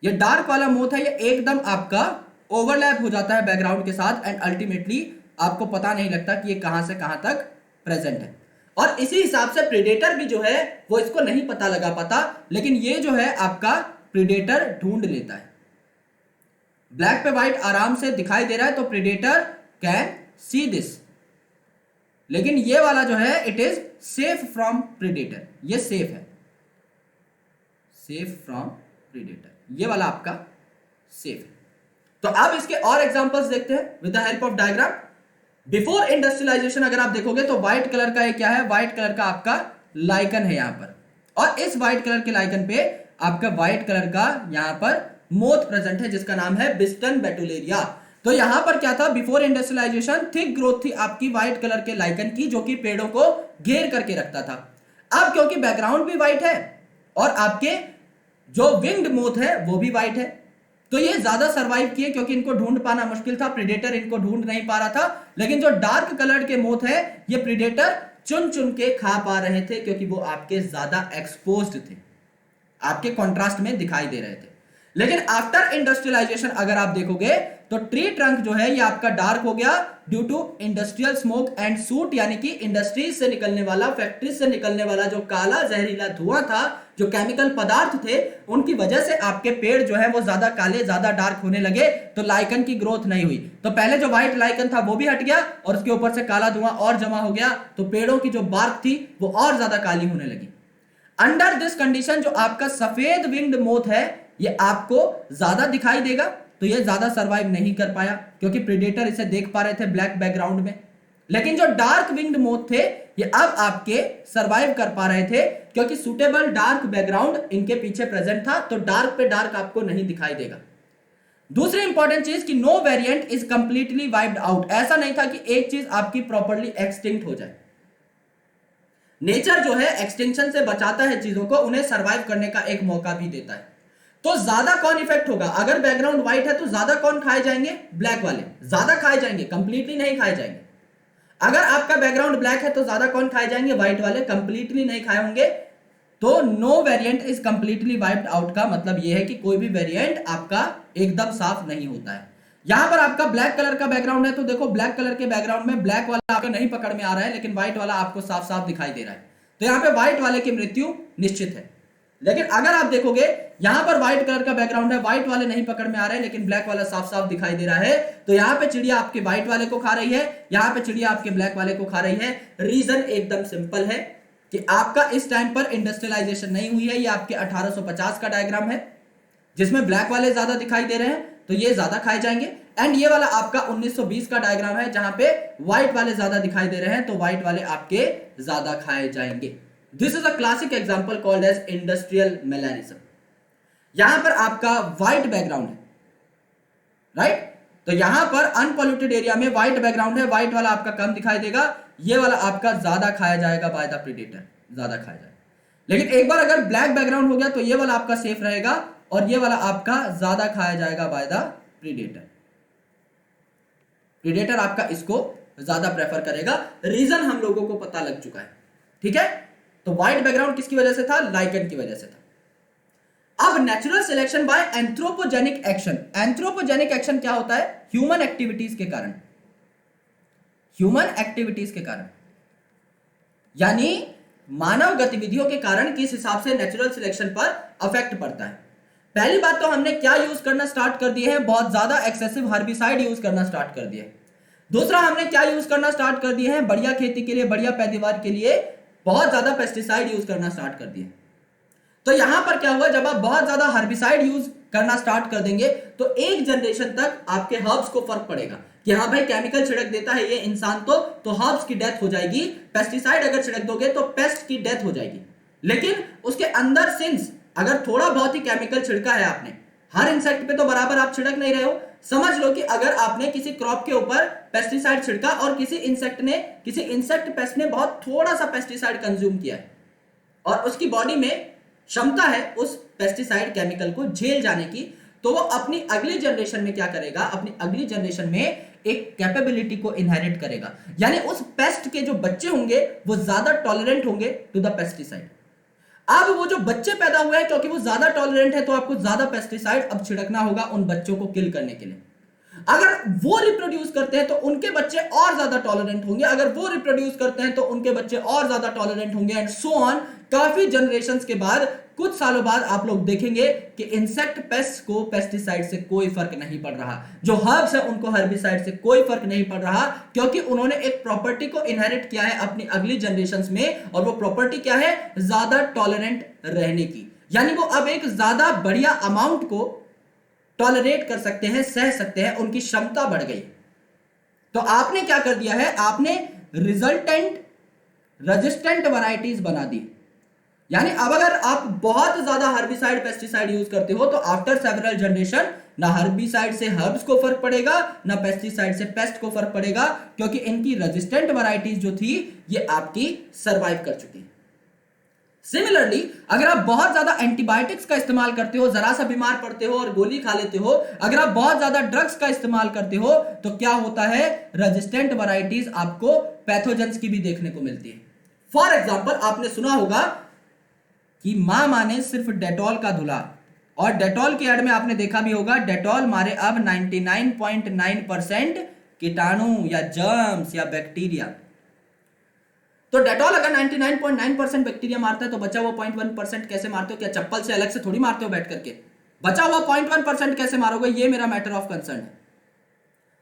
ये डार्क वाला मोथ है, ये एकदम आपका ओवरलैप हो जाता है बैकग्राउंड के साथ एंड अल्टीमेटली आपको पता नहीं लगता कि ये कहां से कहां तक प्रेजेंट है। और इसी हिसाब से प्रीडेटर भी जो है वो इसको नहीं पता लगा पाता, लेकिन ये जो है आपका प्रीडेटर ढूंढ लेता है। ब्लैक पे व्हाइट आराम से दिखाई दे रहा है तो प्रीडेटर कैन सी दिस, लेकिन ये वाला जो है it is safe from predator, ये सेफ है, सेफ फ्रॉम प्रीडेटर, ये वाला आपका सेफ है। तो अब इसके और एग्जांपल्स देखते हैं with the help of diagram. Before industrialisation अगर आप देखोगे तो व्हाइट कलर का ये क्या है, व्हाइट कलर का आपका लाइकन है यहां पर, और इस व्हाइट कलर के लाइकन पे आपका व्हाइट कलर का यहां पर मोथ प्रेजेंट है जिसका नाम है बिस्टन बेटुलेरिया। तो यहां पर क्या था, बिफोर इंडस्ट्रियलाइजेशन थिक ग्रोथ थी आपकी व्हाइट कलर के लाइकन की, जो कि पेड़ों को घेर करके रखता था। अब क्योंकि बैकग्राउंड भी व्हाइट है और आपके जो विंग्ड मोथ है वो भी व्हाइट है, तो ये ज्यादा सरवाइव किए क्योंकि इनको ढूंढ पाना मुश्किल था, प्रीडेटर इनको ढूंढ नहीं पा रहा था। लेकिन जो डार्क कलर्ड के मोथ है ये प्रीडेटर चुन चुन के खा पा रहे थे क्योंकि वो आपके ज्यादा एक्सपोज्ड थे, आपके कॉन्ट्रास्ट में दिखाई दे रहे थे। लेकिन आफ्टर इंडस्ट्रियलाइजेशन अगर आप देखोगे तो ट्री ट्रंक जो है ये आपका डार्क हो गया due to industrial smoke and soot, यानी कि इंडस्ट्रीज से निकलने वाला, फैक्ट्रीज से निकलने वाला जो काला जहरीला धुआं था, जो केमिकल पदार्थ थे, उनकी वजह से आपके पेड़ जो है वो ज्यादा काले, ज्यादा डार्क होने लगे, तो लाइकन की ग्रोथ नहीं हुई। तो पहले जो व्हाइट लाइकन था वो भी हट गया और उसके ऊपर से काला धुआं और जमा हो गया, तो पेड़ों की जो बार्क थी वो और ज्यादा काली होने लगी। अंडर दिस कंडीशन जो आपका सफेद विंग्ड मोथ है ये आपको ज्यादा दिखाई देगा, तो ये ज्यादा सरवाइव नहीं कर पाया क्योंकि प्रेडेटर इसे देख पा रहे थे ब्लैक बैकग्राउंड में। लेकिन जो डार्क विंग्ड मोथ थे ये अब आपके सरवाइव कर पा रहे थे क्योंकि सुटेबल डार्क बैकग्राउंड इनके पीछे प्रेजेंट था, तो डार्क पे डार्क आपको नहीं दिखाई देगा। दूसरी इंपॉर्टेंट चीज कि no variant is completely wiped out. ऐसा नहीं था कि एक चीज आपकी प्रॉपर्ली एक्सटिंक्ट हो जाए। नेचर जो है एक्सटिंक्शन से बचाता है चीजों को, उन्हें सरवाइव करने का एक मौका भी देता है। तो ज्यादा कौन इफेक्ट होगा? अगर बैकग्राउंड व्हाइट है तो ज्यादा कौन खाए जाएंगे? ब्लैक वाले ज्यादा खाए जाएंगे, कंप्लीटली नहीं खाए जाएंगे। अगर आपका बैकग्राउंड ब्लैक है तो ज्यादा कौन खाए जाएंगे? व्हाइट वाले, कंप्लीटली नहीं खाए होंगे। तो no variant is completely wiped out का मतलब यह है कि कोई भी वेरिएंट आपका एकदम साफ नहीं होता है। यहां पर आपका ब्लैक कलर का बैकग्राउंड है तो देखो ब्लैक कलर के बैकग्राउंड में ब्लैक वाला आपको नहीं पकड़ में आ रहा है, लेकिन व्हाइट वाला आपको साफ साफ दिखाई दे रहा है, तो यहां पे व्हाइट वाले की मृत्यु निश्चित है। लेकिन अगर आप देखोगे यहां पर व्हाइट कलर का बैकग्राउंड है, व्हाइट वाले नहीं पकड़ में आ रहे हैं, लेकिन ब्लैक वाला साफ साफ दिखाई दे रहा है, तो यहां पे चिड़िया आपके व्हाइट वाले को खा रही है, यहां पे चिड़िया आपके ब्लैक वाले को खा रही है। रीजन एकदम सिंपल है कि आपका इस टाइम पर इंडस्ट्रियलाइजेशन नहीं हुई है। ये आपके 1850 का डायग्राम है जिसमें ब्लैक वाले ज्यादा दिखाई दे रहे हैं, तो ये ज्यादा खाए जाएंगे। एंड ये वाला आपका 1920 का डायग्राम है जहां पे व्हाइट वाले ज्यादा दिखाई दे रहे हैं, तो व्हाइट वाले आपके ज्यादा खाए जाएंगे। This is a classic example called as industrial melanism. यहां पर आपका व्हाइट बैकग्राउंड है, राइट? तो यहां पर अनपॉल्यूटेड एरिया में व्हाइट बैकग्राउंड है, व्हाइट वाला आपका कम दिखाई देगा, ये वाला आपका ज्यादा खाया जाएगा बाय द प्रेडेटर, ज्यादा खाया जाएगा। लेकिन एक बार अगर ब्लैक बैकग्राउंड हो गया तो ये वाला आपका सेफ रहेगा और ये वाला आपका ज्यादा खाया जाएगा बाय द प्रेडेटर। प्रेडेटर आपका इसको ज्यादा प्रेफर करेगा। रीजन हम लोगों को पता लग चुका है, ठीक है? तो व्हाइट बैकग्राउंड किसकी वजह से था? लाइकन की वजह से था। अब natural selection bye anthropogenic action. Anthropogenic action क्या होता है? ह्यूमन एक्टिविटीज के कारण, ह्यूमन एक्टिविटीज के कारण, यानी मानव गतिविधियों के कारण किस हिसाब से नेचुरल सिलेक्शन पर अफेक्ट पड़ता है। पहली बात तो हमने क्या यूज करना स्टार्ट कर दिए हैं, बहुत ज्यादा एक्सेसिव हर्बिसाइड यूज करना स्टार्ट कर दिए। दूसरा हमने क्या यूज करना स्टार्ट कर दिए हैं, बढ़िया खेती के लिए, बढ़िया पैदावार के लिए बहुत ज्यादा पेस्टिसाइड यूज करना स्टार्ट कर दिए। तो यहां पर क्या हुआ, जब आप बहुत ज्यादा हर्बिसाइड यूज करना स्टार्ट कर देंगे तो एक जनरेशन तक आपके हर्ब्स को फर्क पड़ेगा कि हाँ भाई केमिकल छिड़क देता है ये इंसान तो हर्ब्स की डेथ हो जाएगी, पेस्टिसाइड अगर छिड़क दोगे तो पेस्ट की डेथ हो जाएगी। लेकिन उसके अंदर सिंस अगर थोड़ा बहुत ही केमिकल छिड़का है आपने, हर इंसेक्ट पे तो बराबर आप छिड़क नहीं रहे हो। समझ लो कि अगर आपने किसी क्रॉप के ऊपर पेस्टिसाइड छिड़का और किसी इंसेक्ट पेस्ट ने बहुत थोड़ा सा पेस्टिसाइड कंज्यूम किया है और उसकी बॉडी में क्षमता है उस पेस्टिसाइड केमिकल को झेल जाने की, तो वो अपनी अगली जनरेशन में क्या करेगा, अपनी अगली जनरेशन में एक कैपेबिलिटी को इनहेरिट करेगा, यानी उस पेस्ट के जो बच्चे होंगे वो ज्यादा टॉलरेंट होंगे टू द पेस्टिसाइड। अब वो जो बच्चे पैदा हुए हैं, क्योंकि वो ज्यादा टॉलरेंट है तो आपको ज्यादा पेस्टिसाइड अब छिड़कना होगा उन बच्चों को किल करने के लिए। अगर वो रिप्रोड्यूस करते हैं तो उनके बच्चे और ज्यादा टॉलरेंट होंगे, अगर वो रिप्रोड्यूस करते हैं तो उनके बच्चे और ज्यादा टॉलरेंट होंगे, एंड सो ऑन। काफी जनरेशंस के बाद, कुछ सालों बाद आप लोग देखेंगे कि इंसेक्ट पेस्ट को पेस्टिसाइड से कोई फर्क नहीं पड़ रहा, जो हर्ब्स है उनको हर्बिसाइड से कोई फर्क नहीं पड़ रहा, क्योंकि उन्होंने एक प्रॉपर्टी को इनहेरिट किया है अपनी अगली जनरेशंस में, और वो प्रॉपर्टी क्या है, ज्यादा टॉलरेंट रहने की। यानी वो अब एक ज्यादा बढ़िया अमाउंट को टॉलरेट कर सकते हैं, सह सकते हैं, उनकी क्षमता बढ़ गई। तो आपने क्या कर दिया है, आपने रिजल्टेंट रेजिस्टेंट वैरायटीज बना दी। यानी अब अगर आप बहुत ज्यादा हर्बिसाइड पेस्टिसाइड यूज करते हो तो आफ्टर सेवरल जनरेशन ना हर्बिसाइड से हर्ब्स को फर्क पड़ेगा, ना पेस्टिसाइड से पेस्ट को फर्क पड़ेगा, क्योंकि इनकी रेजिस्टेंट वैरायटीज जो थी ये आपकी सरवाइव कर चुकी। सिमिलरली अगर आप बहुत ज्यादा एंटीबायोटिक्स का इस्तेमाल करते हो, जरा सा बीमार पड़ते हो और गोली खा लेते हो, अगर आप बहुत ज्यादा ड्रग्स का इस्तेमाल करते हो तो क्या होता है, रेजिस्टेंट वैरायटीज आपको पैथोजेंस की भी देखने को मिलती है। फॉर एग्जाम्पल आपने सुना होगा कि मां माने सिर्फ डेटॉल का धुला, और डेटॉल के एड में आपने देखा भी होगा डेटॉल मारे अब 99.9% कीटाणु या जर्म्स या बैक्टीरिया। तो डेटॉल अगर 99.9% बैक्टीरिया मारता है तो बचा हुआ 0.1% कैसे मारते हो? क्या चप्पल से अलग से थोड़ी मारते हो बैठ करके? बचा हुआ 0.1% कैसे मारोगे, ये मेरा मैटर ऑफ कंसर्न है।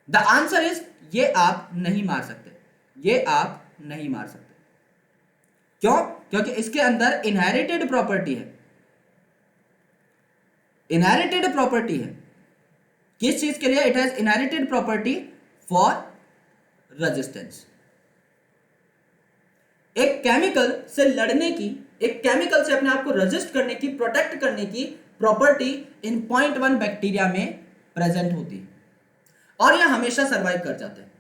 द आंसर इज ये आप नहीं मार सकते, ये आप नहीं मार सकते। क्यों? क्योंकि इसके अंदर इनहेरिटेड प्रॉपर्टी है। इनहेरिटेड प्रॉपर्टी है किस चीज के लिए? It has inherited property for resistance. एक केमिकल से लड़ने की, एक केमिकल से अपने आप को रेजिस्ट करने की, प्रोटेक्ट करने की प्रॉपर्टी इन 0.1 बैक्टीरिया में प्रेजेंट होती है, और यह हमेशा सरवाइव कर जाते हैं।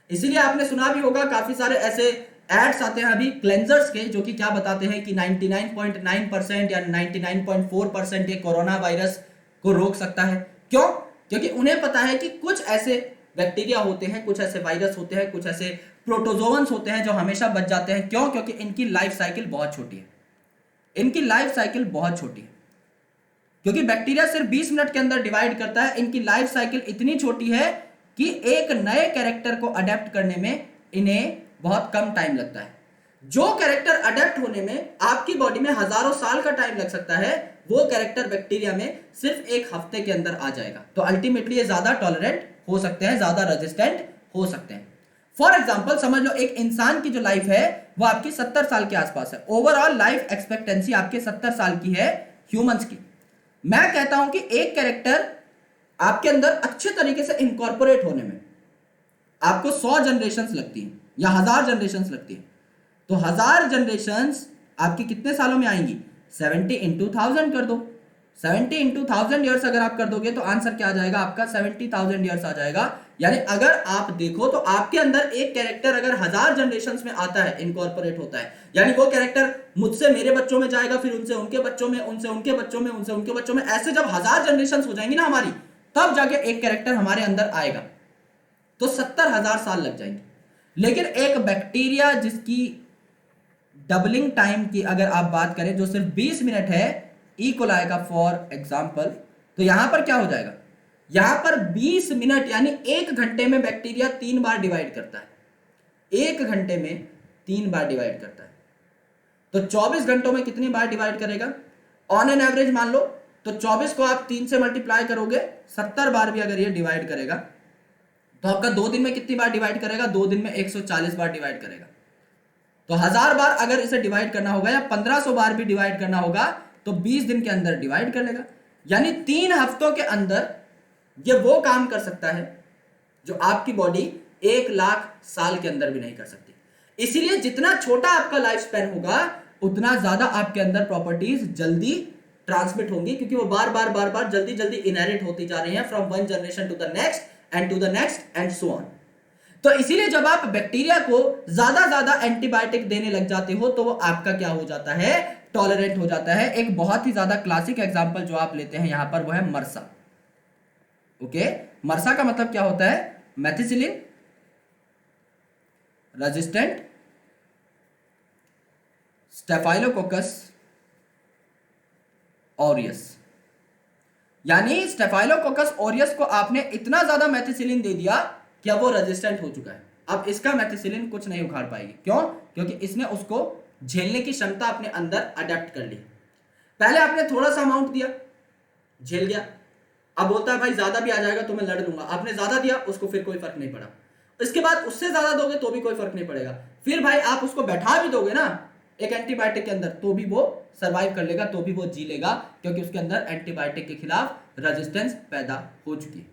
इसीलिए आपने सुना भी होगा काफी सारे ऐसे एड्स आते हैं अभी क्लेंजर्स के, जो कि क्या बताते हैं कि 99.9% या 99.4% ये कोरोना वायरस को रोक सकता है। क्यों? क्योंकि उन्हें पता है कि कुछ ऐसे बैक्टीरिया होते हैं, कुछ ऐसे वायरस होते हैं, कुछ ऐसे प्रोटोजोअन्स होते हैं जो हमेशा बच जाते हैं। क्यों? क्योंकि इनकी लाइफ साइकिल बहुत छोटी है। इनकी लाइफ साइकिल बहुत छोटी है, क्योंकि बैक्टीरिया सिर्फ 20 मिनट के अंदर डिवाइड करता है। इनकी लाइफ साइकिल इतनी छोटी है कि एक नए कैरेक्टर को अडेप्ट करने में इन्हें बहुत कम टाइम लगता है। जो कैरेक्टर अडेप्ट होने में आपकी बॉडी में हजारों साल का टाइम लग सकता है, वो कैरेक्टर बैक्टीरिया में सिर्फ एक हफ्ते के अंदर आ जाएगा। तो अल्टीमेटली ये ज्यादा टॉलरेंट हो सकते हैं, ज्यादा रेजिस्टेंट हो सकते हैं। फॉर एग्जाम्पल समझ लो एक इंसान की जो लाइफ है वो आपकी 70 साल के आसपास है। ओवरऑल लाइफ एक्सपेक्टेंसी आपके 70 साल की है ह्यूमंस की। मैं कहता हूं कि एक कैरेक्टर आपके अंदर अच्छे तरीके से इनकॉर्पोरेट होने में आपको 100 जनरेशंस लगती हैं या 1000 जनरेशंस लगती है। तो 1000 जनरेशंस आपकी कितने सालों में आएंगी? 70 इंटू 1000 कर दो। 70 इंटू 1000 ईयर्स अगर आप कर दोगे तो आंसर क्या आ जाएगा आपका? 70,000 ईयर्स आ जाएगा। यानी अगर आप देखो तो आपके अंदर एक कैरेक्टर अगर 1000 जनरेशंस में आता है, इनकॉर्पोरेट होता है, यानी वो कैरेक्टर मुझसे मेरे बच्चों में जाएगा, फिर उनसे उनके बच्चों में, उनसे उनके बच्चों में, उनसे उनके बच्चों में, ऐसे जब 1000 जनरेशंस हो जाएंगी ना हमारी, तब जाके एक कैरेक्टर हमारे अंदर आएगा। तो 70,000 साल लग जाएंगे। लेकिन एक बैक्टीरिया जिसकी डबलिंग टाइम की अगर आप बात करें जो सिर्फ 20 मिनट है, इक्वल आएगा फॉर एग्जांपल, तो यहां पर क्या हो जाएगा? यहां पर 20 मिनट यानी 1 घंटे में बैक्टीरिया 3 बार डिवाइड करता है। 1 घंटे में 3 बार डिवाइड करता है। तो 24 घंटों में कितनी बार डिवाइड करेगा? ऑन एन एवरेज मान लो तो 24 को आप 3 से मल्टीप्लाई करोगे, 70 बार भी अगर ये डिवाइड करेगा तो आपका 2 दिन में कितनी बार डिवाइड करेगा, 2 दिन में 140 बार डिवाइड करेगा। तो 1000 बार अगर इसे डिवाइड करना होगा या 1500 बार भी डिवाइड करना होगा तो 20 दिन के अंदर डिवाइड कर लेगा। यानी 3 हफ्तों के अंदर ये वो काम कर सकता है जो आपकी बॉडी 1 लाख साल के अंदर भी नहीं कर सकती। इसीलिए जितना छोटा आपका लाइफ स्पैन होगा उतना ज्यादा आपके अंदर प्रॉपर्टीज जल्दी ट्रांसमिट होंगी, क्योंकि वो बार बार जल्दी जल्दी इनहेरिट होती जा रही हैं from one generation to the next and to the next and so on. तो इसीलिए जब आप बैक्टीरिया को ज्यादा एंटीबायोटिक देने लग जाते हो तो वो आपका क्या हो जाता है, टॉलरेंट हो जाता है। एक बहुत ही ज्यादा क्लासिक एग्जांपल जो आप लेते हैं यहां पर वो है मरसा। ओके, मरसा का मतलब क्या होता है, मेथिसिलिन रेजिस्टेंट स्टेफाइलोकोकस ऑरियस। यानी स्टेफाइलोकोकस ऑरियस को आपने इतना ज्यादा मेथिसिलिन दे दिया कि अब वो रेजिस्टेंट हो चुका है। अब इसका मेथिसिलिन कुछ नहीं उखाड़ पाएगी। क्यों? क्योंकि इसने उसको झेलने की क्षमता अपने अंदर अडेप्ट कर ली। पहले आपने थोड़ा सा अमाउंट दिया, झेल गया, अब बोलता है भाई ज्यादा भी आ जाएगा तो मैं लड़ लूंगा। आपने ज्यादा दिया, उसको फिर कोई फर्क नहीं पड़ा। इसके बाद उससे ज्यादा दोगे तो भी कोई फर्क नहीं पड़ेगा। फिर भाई आप उसको बैठा भी दोगे ना एक एंटीबायोटिक के अंदर तो भी वो सरवाइव कर लेगा, तो भी वो जी लेगा, क्योंकि उसके अंदर एंटीबायोटिक के खिलाफ रेजिस्टेंस पैदा हो चुकी है।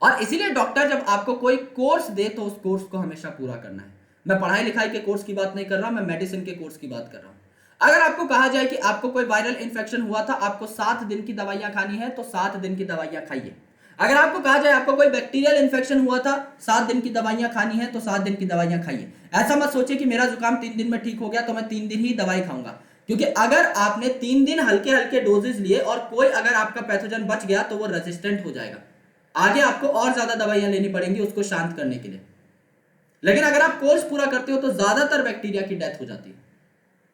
और इसीलिए डॉक्टर जब आपको कोई कोर्स दे तो उस कोर्स को हमेशा पूरा करना है। मैं पढ़ाई लिखाई के कोर्स की बात नहीं कर रहा, मैं मेडिसिन के कोर्स की बात कर रहा हूं। अगर आपको कहा जाए कि आपको कोई वायरल इंफेक्शन हुआ था, आपको 7 दिन की दवाइयां खानी है तो 7 दिन की दवाइयां खाइए। अगर आपको कहा जाए आपको कोई बैक्टीरियल इंफेक्शन हुआ था, 7 दिन की दवाइयां खानी है तो 7 दिन की दवाइयां खाइए। ऐसा मत सोचिए कि मेरा जुकाम 3 दिन में ठीक हो गया तो मैं 3 दिन ही दवाई खाऊंगा, क्योंकि अगर आपने 3 दिन हल्के हल्के डोजेस लिए और कोई अगर आपका पैथोजन बच गया तो वो रेजिस्टेंट हो जाएगा। आगे आपको और ज्यादा दवाइयां लेनी पड़ेंगी उसको शांत करने के लिए। लेकिन अगर आप कोर्स पूरा करते हो तो ज्यादातर बैक्टीरिया की डेथ हो जाती है।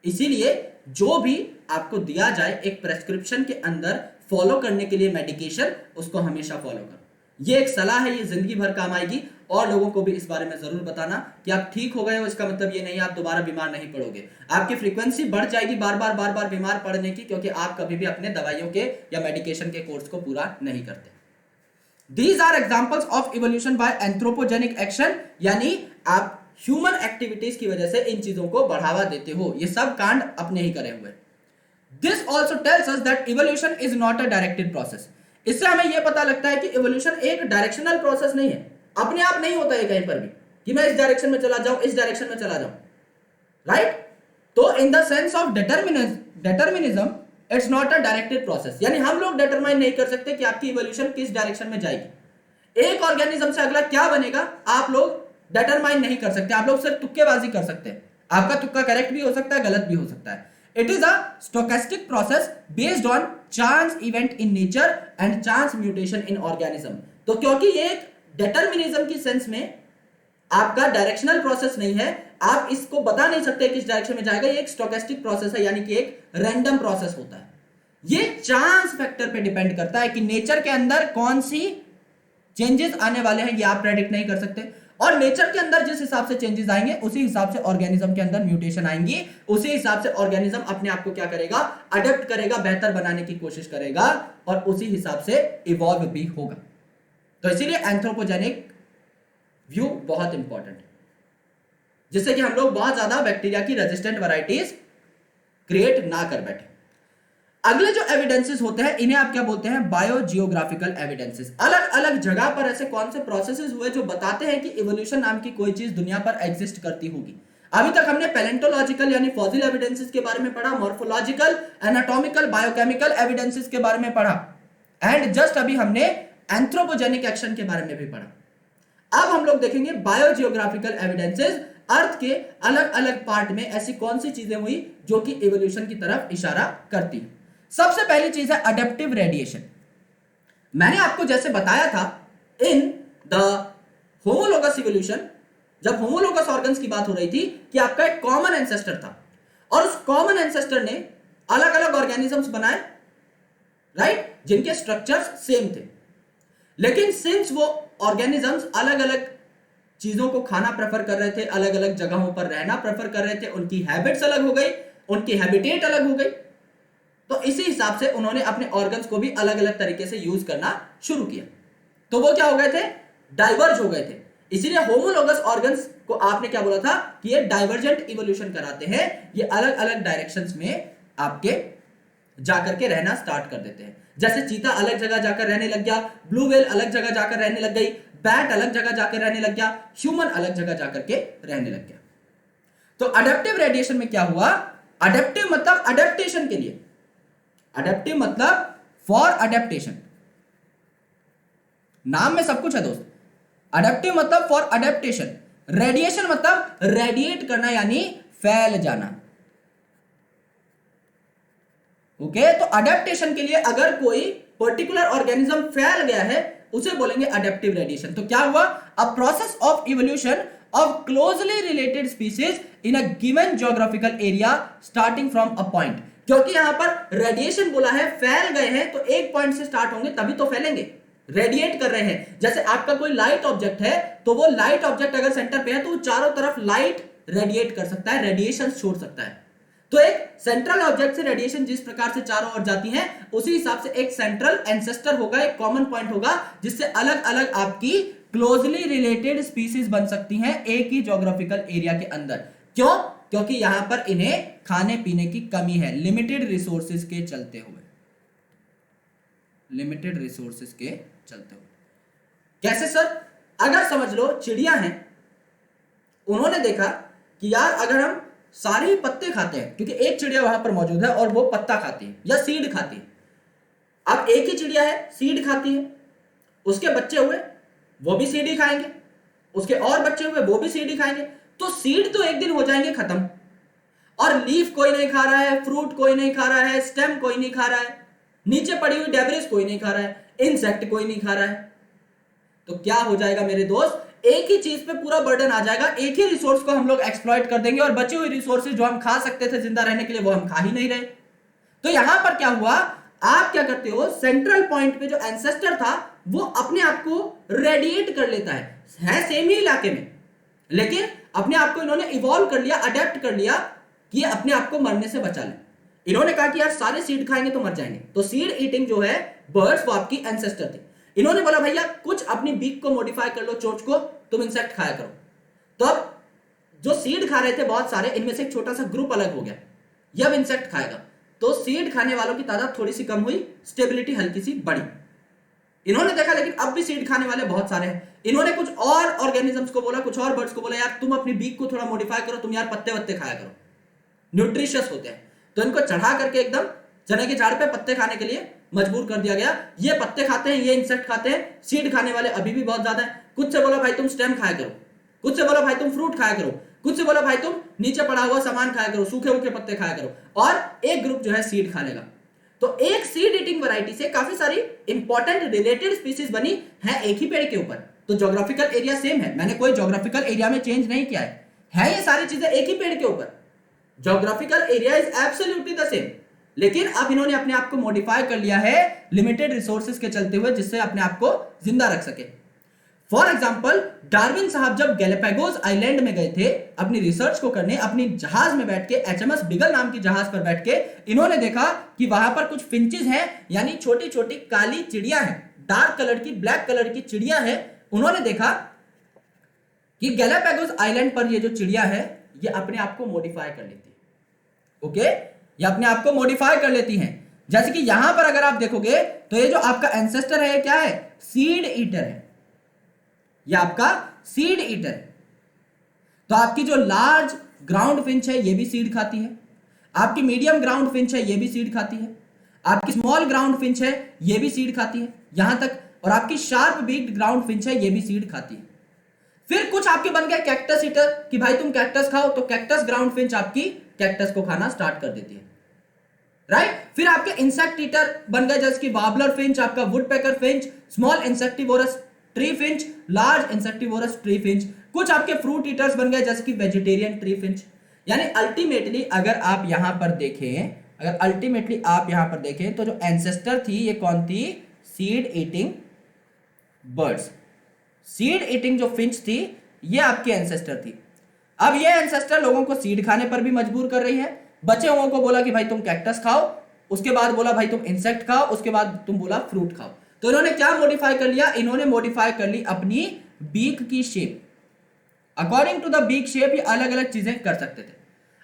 इसीलिए जो भी आपको दिया जाए एक प्रेस्क्रिप्शन के अंदर फॉलो करने के लिए मेडिकेशन, उसको हमेशा फॉलो करो। ये एक सलाह है, ये जिंदगी भर काम आएगी। और लोगों को भी इस बारे में जरूर बताना कि आप ठीक हो गए हो, इसका मतलब ये नहीं आप दोबारा बीमार नहीं पड़ोगे। आपकी फ्रीक्वेंसी बढ़ जाएगी बार बार बीमार पड़ने की, क्योंकि आप कभी भी अपने दवाइयों के या मेडिकेशन के कोर्स को पूरा नहीं करते। These are examples of evolution by anthropogenic action, यानी आप ह्यूमन एक्टिविटीज की वजह से इन चीजों को बढ़ावा देते हो। ये सब कांड अपने ही करे हुए। This also tells us that evolution is not a directed process. इससे हमें यह पता लगता है कि evolution एक डायरेक्शनल प्रोसेस नहीं है, अपने आप नहीं होता है कहीं पर भी कि मैं इस डायरेक्शन में चला जाऊं, इस डायरेक्शन में चला जाऊं, राइट? तो in the sense of determinism it's not a directed process. यानी हम लोग डिटरमाइन नहीं कर सकते कि आपकी इवोल्यूशन किस डायरेक्शन में जाएगी। एक ऑर्गेनिज्म से अगला क्या बनेगा आप लोग डिटरमाइन नहीं कर सकते। आप लोग सिर्फ तुक्केबाजी कर सकते हैं। आपका तुक्का करेक्ट भी हो सकता है, गलत भी हो सकता है। It is a stochastic process based on chance event in nature and chance mutation in organism. तो क्योंकि ये एक डिटर्मिनिज्म की सेंस में आपका डायरेक्शनल प्रोसेस नहीं है, आप इसको बता नहीं सकते किस डायरेक्शन में जाएगा। ये एक स्टोकेस्टिक प्रोसेस है, यानी कि एक रैंडम प्रोसेस होता है। ये चांस फैक्टर पे डिपेंड करता है कि नेचर के अंदर कौन सी चेंजेस आने वाले हैं, ये आप प्रेडिक्ट नहीं कर सकते। और नेचर के अंदर जिस हिसाब से चेंजेस आएंगे उसी हिसाब से ऑर्गेनिज्म के अंदर म्यूटेशन आएंगी, उसी हिसाब से ऑर्गेनिज्म अपने आप को क्या करेगा, अडेप्ट करेगा, बेहतर बनाने की कोशिश करेगा और उसी हिसाब से इवॉल्व भी होगा। तो इसीलिए एंथ्रोपोजेनिक व्यू बहुत इंपॉर्टेंट है, जिससे कि हम लोग बहुत ज्यादा बैक्टीरिया की रेजिस्टेंट वैरायटीज क्रिएट ना कर बैठे। अगले जो एविडेंसेस होते हैं इन्हें आप क्या बोलते हैं, बायोजियोग्राफिकल एविडेंसेस। अलग अलग जगह पर ऐसे कौन से प्रोसेसेस हुए जो बताते हैं कि इवोल्यूशन नाम की कोई चीज दुनिया पर एग्जिस्ट करती होगी। अभी तक हमने पैलेंटोलॉजिकल यानी फॉसिल एविडेंसेस के बारे में पढ़ा, मॉर्फोलॉजिकल, एनाटॉमिकल, बायोकेमिकल एविडेंसेस के बारे में पढ़ा, एंड जस्ट अभी हमने एंथ्रोपोजेनिक एक्शन के बारे में भी पढ़ा। अब हम लोग देखेंगे बायोजियोग्राफिकल एविडेंसेस, अर्थ के अलग अलग पार्ट में ऐसी कौन सी चीजें हुई जो कि इवोल्यूशन की तरफ इशारा करती है। सबसे पहली चीज है अडेप्टिव रेडिएशन। मैंने आपको जैसे बताया था इन द होमोलोगस इवोल्यूशन, जब होमोलोगस ऑर्गन्स की बात हो रही थी कि आपका एक कॉमन एंसेस्टर था और उस कॉमन एंसेस्टर ने अलग अलग ऑर्गेनिजम्स बनाए, राइट, जिनके स्ट्रक्चर्स सेम थे। लेकिन सिंस वो ऑर्गेनिजम्स अलग अलग चीजों को खाना प्रेफर कर रहे थे, अलग अलग जगहों पर रहना प्रेफर कर रहे थे, उनकी हैबिट्स अलग हो गई, उनकी हैबिटेट अलग हो गई, तो इसी हिसाब से उन्होंने अपने ऑर्गन्स को भी अलग अलग तरीके से यूज करना शुरू किया। तो वो क्या हो गए थे, डाइवर्ज हो गए थे। इसीलिए होमोलोगस ऑर्गन्स को आपने क्या बोला था कि ये डाइवर्जेंट इवोल्यूशन कराते हैं, ये अलग अलग डायरेक्शंस में आपके जाकर के रहना स्टार्ट कर देते हैं। जैसे चीता अलग जगह जाकर रहने लग गया, ब्लू व्हेल अलग जगह जाकर रहने लग गई, बैट अलग जगह जाकर रहने लग गया, ह्यूमन अलग जगह जाकर के रहने लग गया। तो अडेप्टिव रेडिएशन में क्या हुआ, अडेप्टिव मतलब अडेप्टेशन के लिए, अडेप्टिव मतलब फॉर अडेप्टेशन, नाम में सब कुछ है दोस्त। अडेप्टिव मतलब फॉर अडेप्टेशन, रेडिएशन मतलब रेडिएट करना यानी फैल जाना। ओके, तो अडेप्टेशन के लिए अगर कोई पर्टिकुलर ऑर्गेनिज्म फैल गया है उसे बोलेंगे अडेप्टिव रेडिएशन। तो क्या हुआ, a process of evolution of closely related species in a given geographical area starting from a point. क्योंकि यहां पर रेडिएशन बोला है, फैल गए हैं तो एक पॉइंट से स्टार्ट होंगे तभी तो फैलेंगे, रेडिएट कर रहे हैं। जैसे आपका कोई लाइट ऑब्जेक्ट है तो वो लाइट ऑब्जेक्ट अगर सेंटर पे है तो वो चारों तरफ लाइट रेडिएट कर सकता है, रेडिएशन छोड़ सकता है। तो एक सेंट्रल ऑब्जेक्ट से रेडिएशन जिस प्रकार से चारों ओर जाती है उसी हिसाब से एक सेंट्रल एंसेस्टर होगा, एक कॉमन पॉइंट होगा जिससे अलग अलग आपकी क्लोजली रिलेटेड स्पीसीज बन सकती हैं एक ही ज्योग्राफिकल एरिया के अंदर। क्यों, क्योंकि यहां पर इन्हें खाने पीने की कमी है, लिमिटेड रिसोर्सेज के चलते हुए, लिमिटेड रिसोर्सेज के चलते हुए। कैसे सर, अगर समझ लो चिड़िया हैं, उन्होंने देखा कि यार अगर हम सारे पत्ते खाते हैं, क्योंकि एक चिड़िया वहां पर मौजूद है और वो पत्ता खाती है या सीड खाती है। अब एक ही चिड़िया है, सीड खाती है, उसके बच्चे हुए वो भी सीड ही खाएंगे, उसके और बच्चे हुए वो भी सीड ही खाएंगे, तो सीड तो एक दिन हो जाएंगे खत्म। और लीफ कोई नहीं खा रहा है, फ्रूट कोई नहीं खा रहा है, स्टेम कोई नहीं खा रहा है, नीचे पड़ी हुई डेब्रिस कोई नहीं खा रहा है, इंसेक्ट कोई नहीं खा रहा है। तो क्या हो जाएगा मेरे दोस्त, एक ही चीज पे पूरा बर्डन आ जाएगा, एक ही रिसोर्स को हम लोग एक्सप्लॉइट कर देंगे और बची हुई रिसोर्सेज जो हम खा सकते थे जिंदा रहने के लिए वो हम खा ही नहीं रहे। तो यहां पर क्या हुआ, आप क्या करते हो, सेंट्रल पॉइंट पे जो एंसेस्टर था वो अपने आप को रेडिएट कर लेता है सेम ही इलाके में, लेकिन अपने आप को इन्होंने इवॉल्व कर लिया, अडेप्ट कर लिया कि ये अपने आप को मरने से बचा ले। इन्होंने कहा कि यार सारे सीड खाएंगे तो मर जाएंगे, तो सीड ईटिंग जो है बर्ड्स वो आपकी एंसेस्टर थी। इन्होंने बोला भैया कुछ अपनी बीक को मॉडिफाई कर लो, चोंच को, तुम इंसेक्ट खाया करो। तो अब जो सीड खा रहे थे बहुत सारे, इनमें से एक छोटा सा ग्रुप अलग हो गया, ये अब इंसेक्ट खाएगा, तो सीड खाने वालों की तादाद थोड़ी सी कम हुई, स्टेबिलिटी हल्की सी बढ़ी। इन्होंने देखा लेकिन अब भी सीड खाने वाले बहुत सारे हैं, इन्होंने कुछ और ऑर्गेनिजम्स को बोला, कुछ और बर्ड्स को बोला यार तुम अपनी बीक को थोड़ा मॉडिफाई करो, तुम यार पत्ते वत्ते खाया करो, न्यूट्रिशियस होते हैं। तो इनको चढ़ा करके एकदम चने के झाड़ पे पत्ते खाने के लिए मजबूर कर दिया गया। ये पत्ते खाते हैं, ये इंसेक्ट खाते हैं, सीड खाने वाले अभी भी बहुत ज्यादा है। कुछ से बोला भाई तुम स्टेम खाया करो, कुछ से बोला भाई तुम फ्रूट खाया करो, कुछ से बोला भाई तुम नीचे पड़ा हुआ सामान खाया करो, सूखे उखे पत्ते खाया करो, और एक ग्रुप जो है सीड खा लेगा। तो एक सीड ईटिंग वैरायटी से काफी सारी इंपॉर्टेंट रिलेटेड स्पीसीज बनी है एक ही पेड़ के ऊपर। तो ज्योग्राफिकल एरिया सेम है, मैंने कोई ज्योग्राफिकल एरिया में चेंज नहीं किया है ये सारी चीजें एक ही पेड़ के ऊपर। Geographical area is absolutely the same, लेकिन अब इन्होंने अपने आप को मॉडिफाई कर लिया है लिमिटेड रिसोर्सेज के चलते हुए, जिससे अपने आप को जिंदा रख सके। फॉर एग्जाम्पल डार्विन साहब जब गैलापागोस आइलैंड में गए थे अपनी रिसर्च को करने, अपनी जहाज में बैठ के, एचएमएस बिगल नाम की जहाज पर बैठ के, इन्होंने देखा कि वहां पर कुछ फिंचेस हैं, यानी छोटी छोटी काली चिड़िया हैं, डार्क कलर की, ब्लैक कलर की चिड़िया है। उन्होंने देखा कि गैलापागोस आइलैंड पर ये जो चिड़िया है ये अपने आप को मॉडिफाई कर लेती है। ओके, ये अपने आप को मॉडिफाई कर लेती हैं। जैसे कि यहां पर अगर आप देखोगे तो ये जो आपका एंसेस्टर है क्या है, सीड ईटर है, ये आपका सीड ईटर है। तो आपकी जो लार्ज ग्राउंड फिंच है ये भी सीड खाती है, आपकी मीडियम ग्राउंड फिंच है ये भी सीड खाती है, आपकी स्मॉल ग्राउंड फिंच है ये भी सीड खाती है यहां तक, और आपकी शार्प बीक्ड ग्राउंड फिंच है ये भी सीड खाती है। फिर कुछ आपके बन गए कैक्टस ईटर कि भाई तुम कैक्टस खाओ, तो कैक्टस ग्राउंड फिंच आपकी कैक्टस को खाना स्टार्ट कर देती है, राइट। फिर आपके इंसेक्ट ईटर बन गए जैसे कि वार्बलर फिंच, आपका woodpecker Finch, small insectivorous tree Finch, large insectivorous tree Finch. कुछ आपके फ्रूट ईटर्स बन गए जैसे कि वेजिटेरियन ट्री फिंच। यानी अल्टीमेटली अगर आप यहां पर देखें, तो जो एंसेस्टर थी ये कौन थी, seed eating birds. Seed eating जो फिंच थी ये आपकी एंसेस्टर थी। अब ये एंसेस्टर लोगों को सीड खाने पर भी मजबूर कर रही है, बचे हुओं को बोला कि भाई तुम कैक्टस खाओ, उसके बाद बोला भाई तुम इंसेक्ट खाओ, उसके बाद तुम बोला फ्रूट खाओ। तो इन्होंने क्या मॉडिफाई कर लिया, इन्होंने मॉडिफाई कर ली अपनी बीक की shape. According to the beak shape ये अलग अलग चीजें कर सकते थे।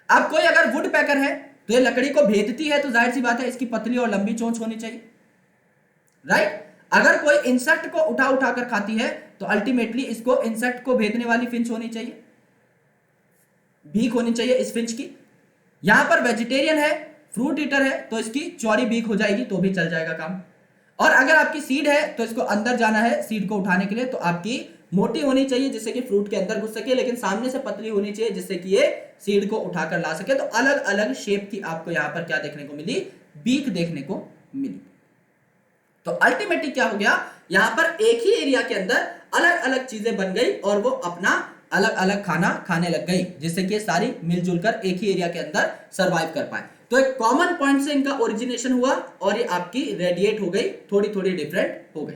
अब कोई अगर वुड पैकर है तो ये लकड़ी को भेदती है, तो जाहिर सी बात है इसकी पतली और लंबी चोंच होनी चाहिए, राइट। अगर कोई इंसेक्ट को उठा उठा कर खाती है तो अल्टीमेटली इसको इंसेक्ट को भेदने वाली फिंच होनी चाहिए, बीक होनी चाहिए इस फिंच की। यहां पर वेजिटेरियन है, फ्रूट ईटर है, तो इसकी चौड़ी बीक हो जाएगी तो भी चल जाएगा काम। और अगर आपकी सीड है तो इसको अंदर जाना है सीड को उठाने के लिए, तो आपकी मोटी होनी चाहिए जिससे कि फ्रूट के अंदर घुस सके, लेकिन सामने से पतली होनी चाहिए जिससे कि ये सीड को उठाकर ला सके। तो अलग अलग शेप की आपको यहां पर क्या देखने को मिली, बीक देखने को मिली। तो अल्टीमेटली क्या हो गया, यहां पर एक ही एरिया के अंदर अलग अलग चीजें बन गई और वो अपना अलग अलग खाना खाने लग गई, जिससे कि सारी मिलजुल कर एक ही एरिया के अंदर सरवाइव कर पाए। तो एक कॉमन पॉइंट से इनका ओरिजिनेशन हुआ और ये आपकी रेडिएट हो गई, थोड़ी थोड़ी डिफरेंट हो गई।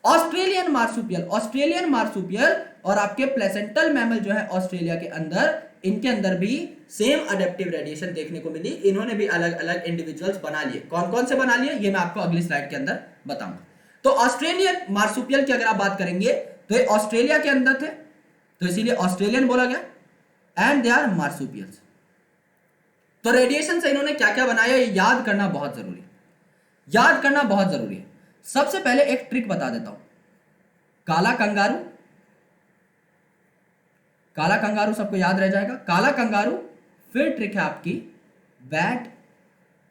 ऑस्ट्रेलियन मार्सुपियल, ऑस्ट्रेलियन मार्सुपियल और आपके प्लेसेंटल मैमल जो है ऑस्ट्रेलिया के अंदर, इनके अंदर भी सेम अडेप्टिव रेडिएशन देखने को मिली। इन्होंने भी अलग अलग इंडिविजुअल्स बना लिए। कौन कौन से बना लिए ये मैं आपको अगली स्लाइड के अंदर बताऊंगा। तो ऑस्ट्रेलियन मार्सुपियल की अगर आप बात करेंगे तो ये ऑस्ट्रेलिया के अंदर थे, तो इसीलिए ऑस्ट्रेलियन बोला गया, एंड दे आर मार्सुपियल्स। तो रेडिएशन से इन्होंने क्या क्या बनाया ये याद करना बहुत जरूरी है, याद करना बहुत जरूरी है। सबसे पहले एक ट्रिक बता देता हूं, काला कंगारू, काला कंगारू सबको याद रह जाएगा, काला कंगारू। फिर ट्रिक है आपकी बैट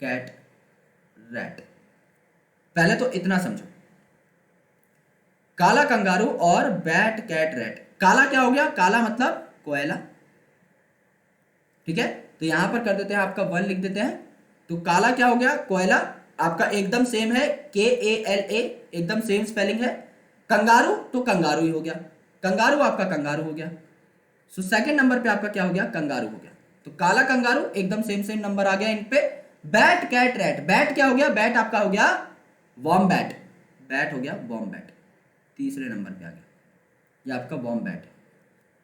कैट रैट। पहले तो इतना समझो, काला कंगारू और बैट कैट रैट। काला क्या हो गया, काला मतलब कोयला, ठीक है। तो यहां पर कर देते हैं आपका 1 लिख देते हैं। तो काला क्या हो गया, कोयला, आपका एकदम सेम है, KALA, एकदम सेम स्पेलिंग है। कंगारू तो कंगारू ही हो गया, कंगारू आपका कंगारू हो गया। सो सेकंड नंबर पे आपका क्या हो गया, कंगारू हो गया। तो काला कंगारू एकदम सेम सेम नंबर आ गया इन पे। बैट कैट रैट, बैट क्या हो गया, बैट आपका हो गया वॉम्बैट, बैट हो गया वॉम्बैट, तीसरे नंबर पे आ गया, ये आपका वॉम्बैट।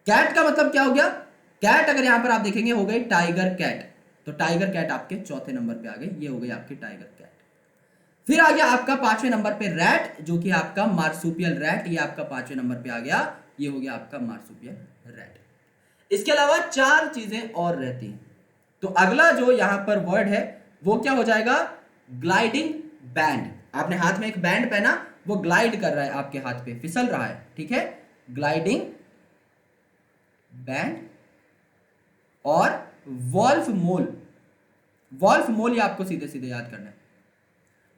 कैट का मतलब क्या हो गया, कैट अगर यहां पर आप देखेंगे हो गई टाइगर कैट, तो टाइगर कैट आपके चौथे नंबर पे आ गई, ये हो गई आपकी टाइगर कैट। फिर आ गया आपका 5वें नंबर पे रैट, जो कि आपका मार्सुपियल रैट, ये आपका 5वें नंबर पे आ गया, ये हो गया आपका मार्सुपियल रैट। इसके अलावा 4 चीजें और रहती हैं। तो अगला जो यहां पर वर्ड है वो क्या हो जाएगा, ग्लाइडिंग बैंड। आपने हाथ में एक बैंड पहना, वो ग्लाइड कर रहा है आपके हाथ पे, फिसल रहा है, ठीक है, ग्लाइडिंग बैंड। और वॉल्फ मोल, वॉल्फ मोल ये आपको सीधे सीधे याद करना है,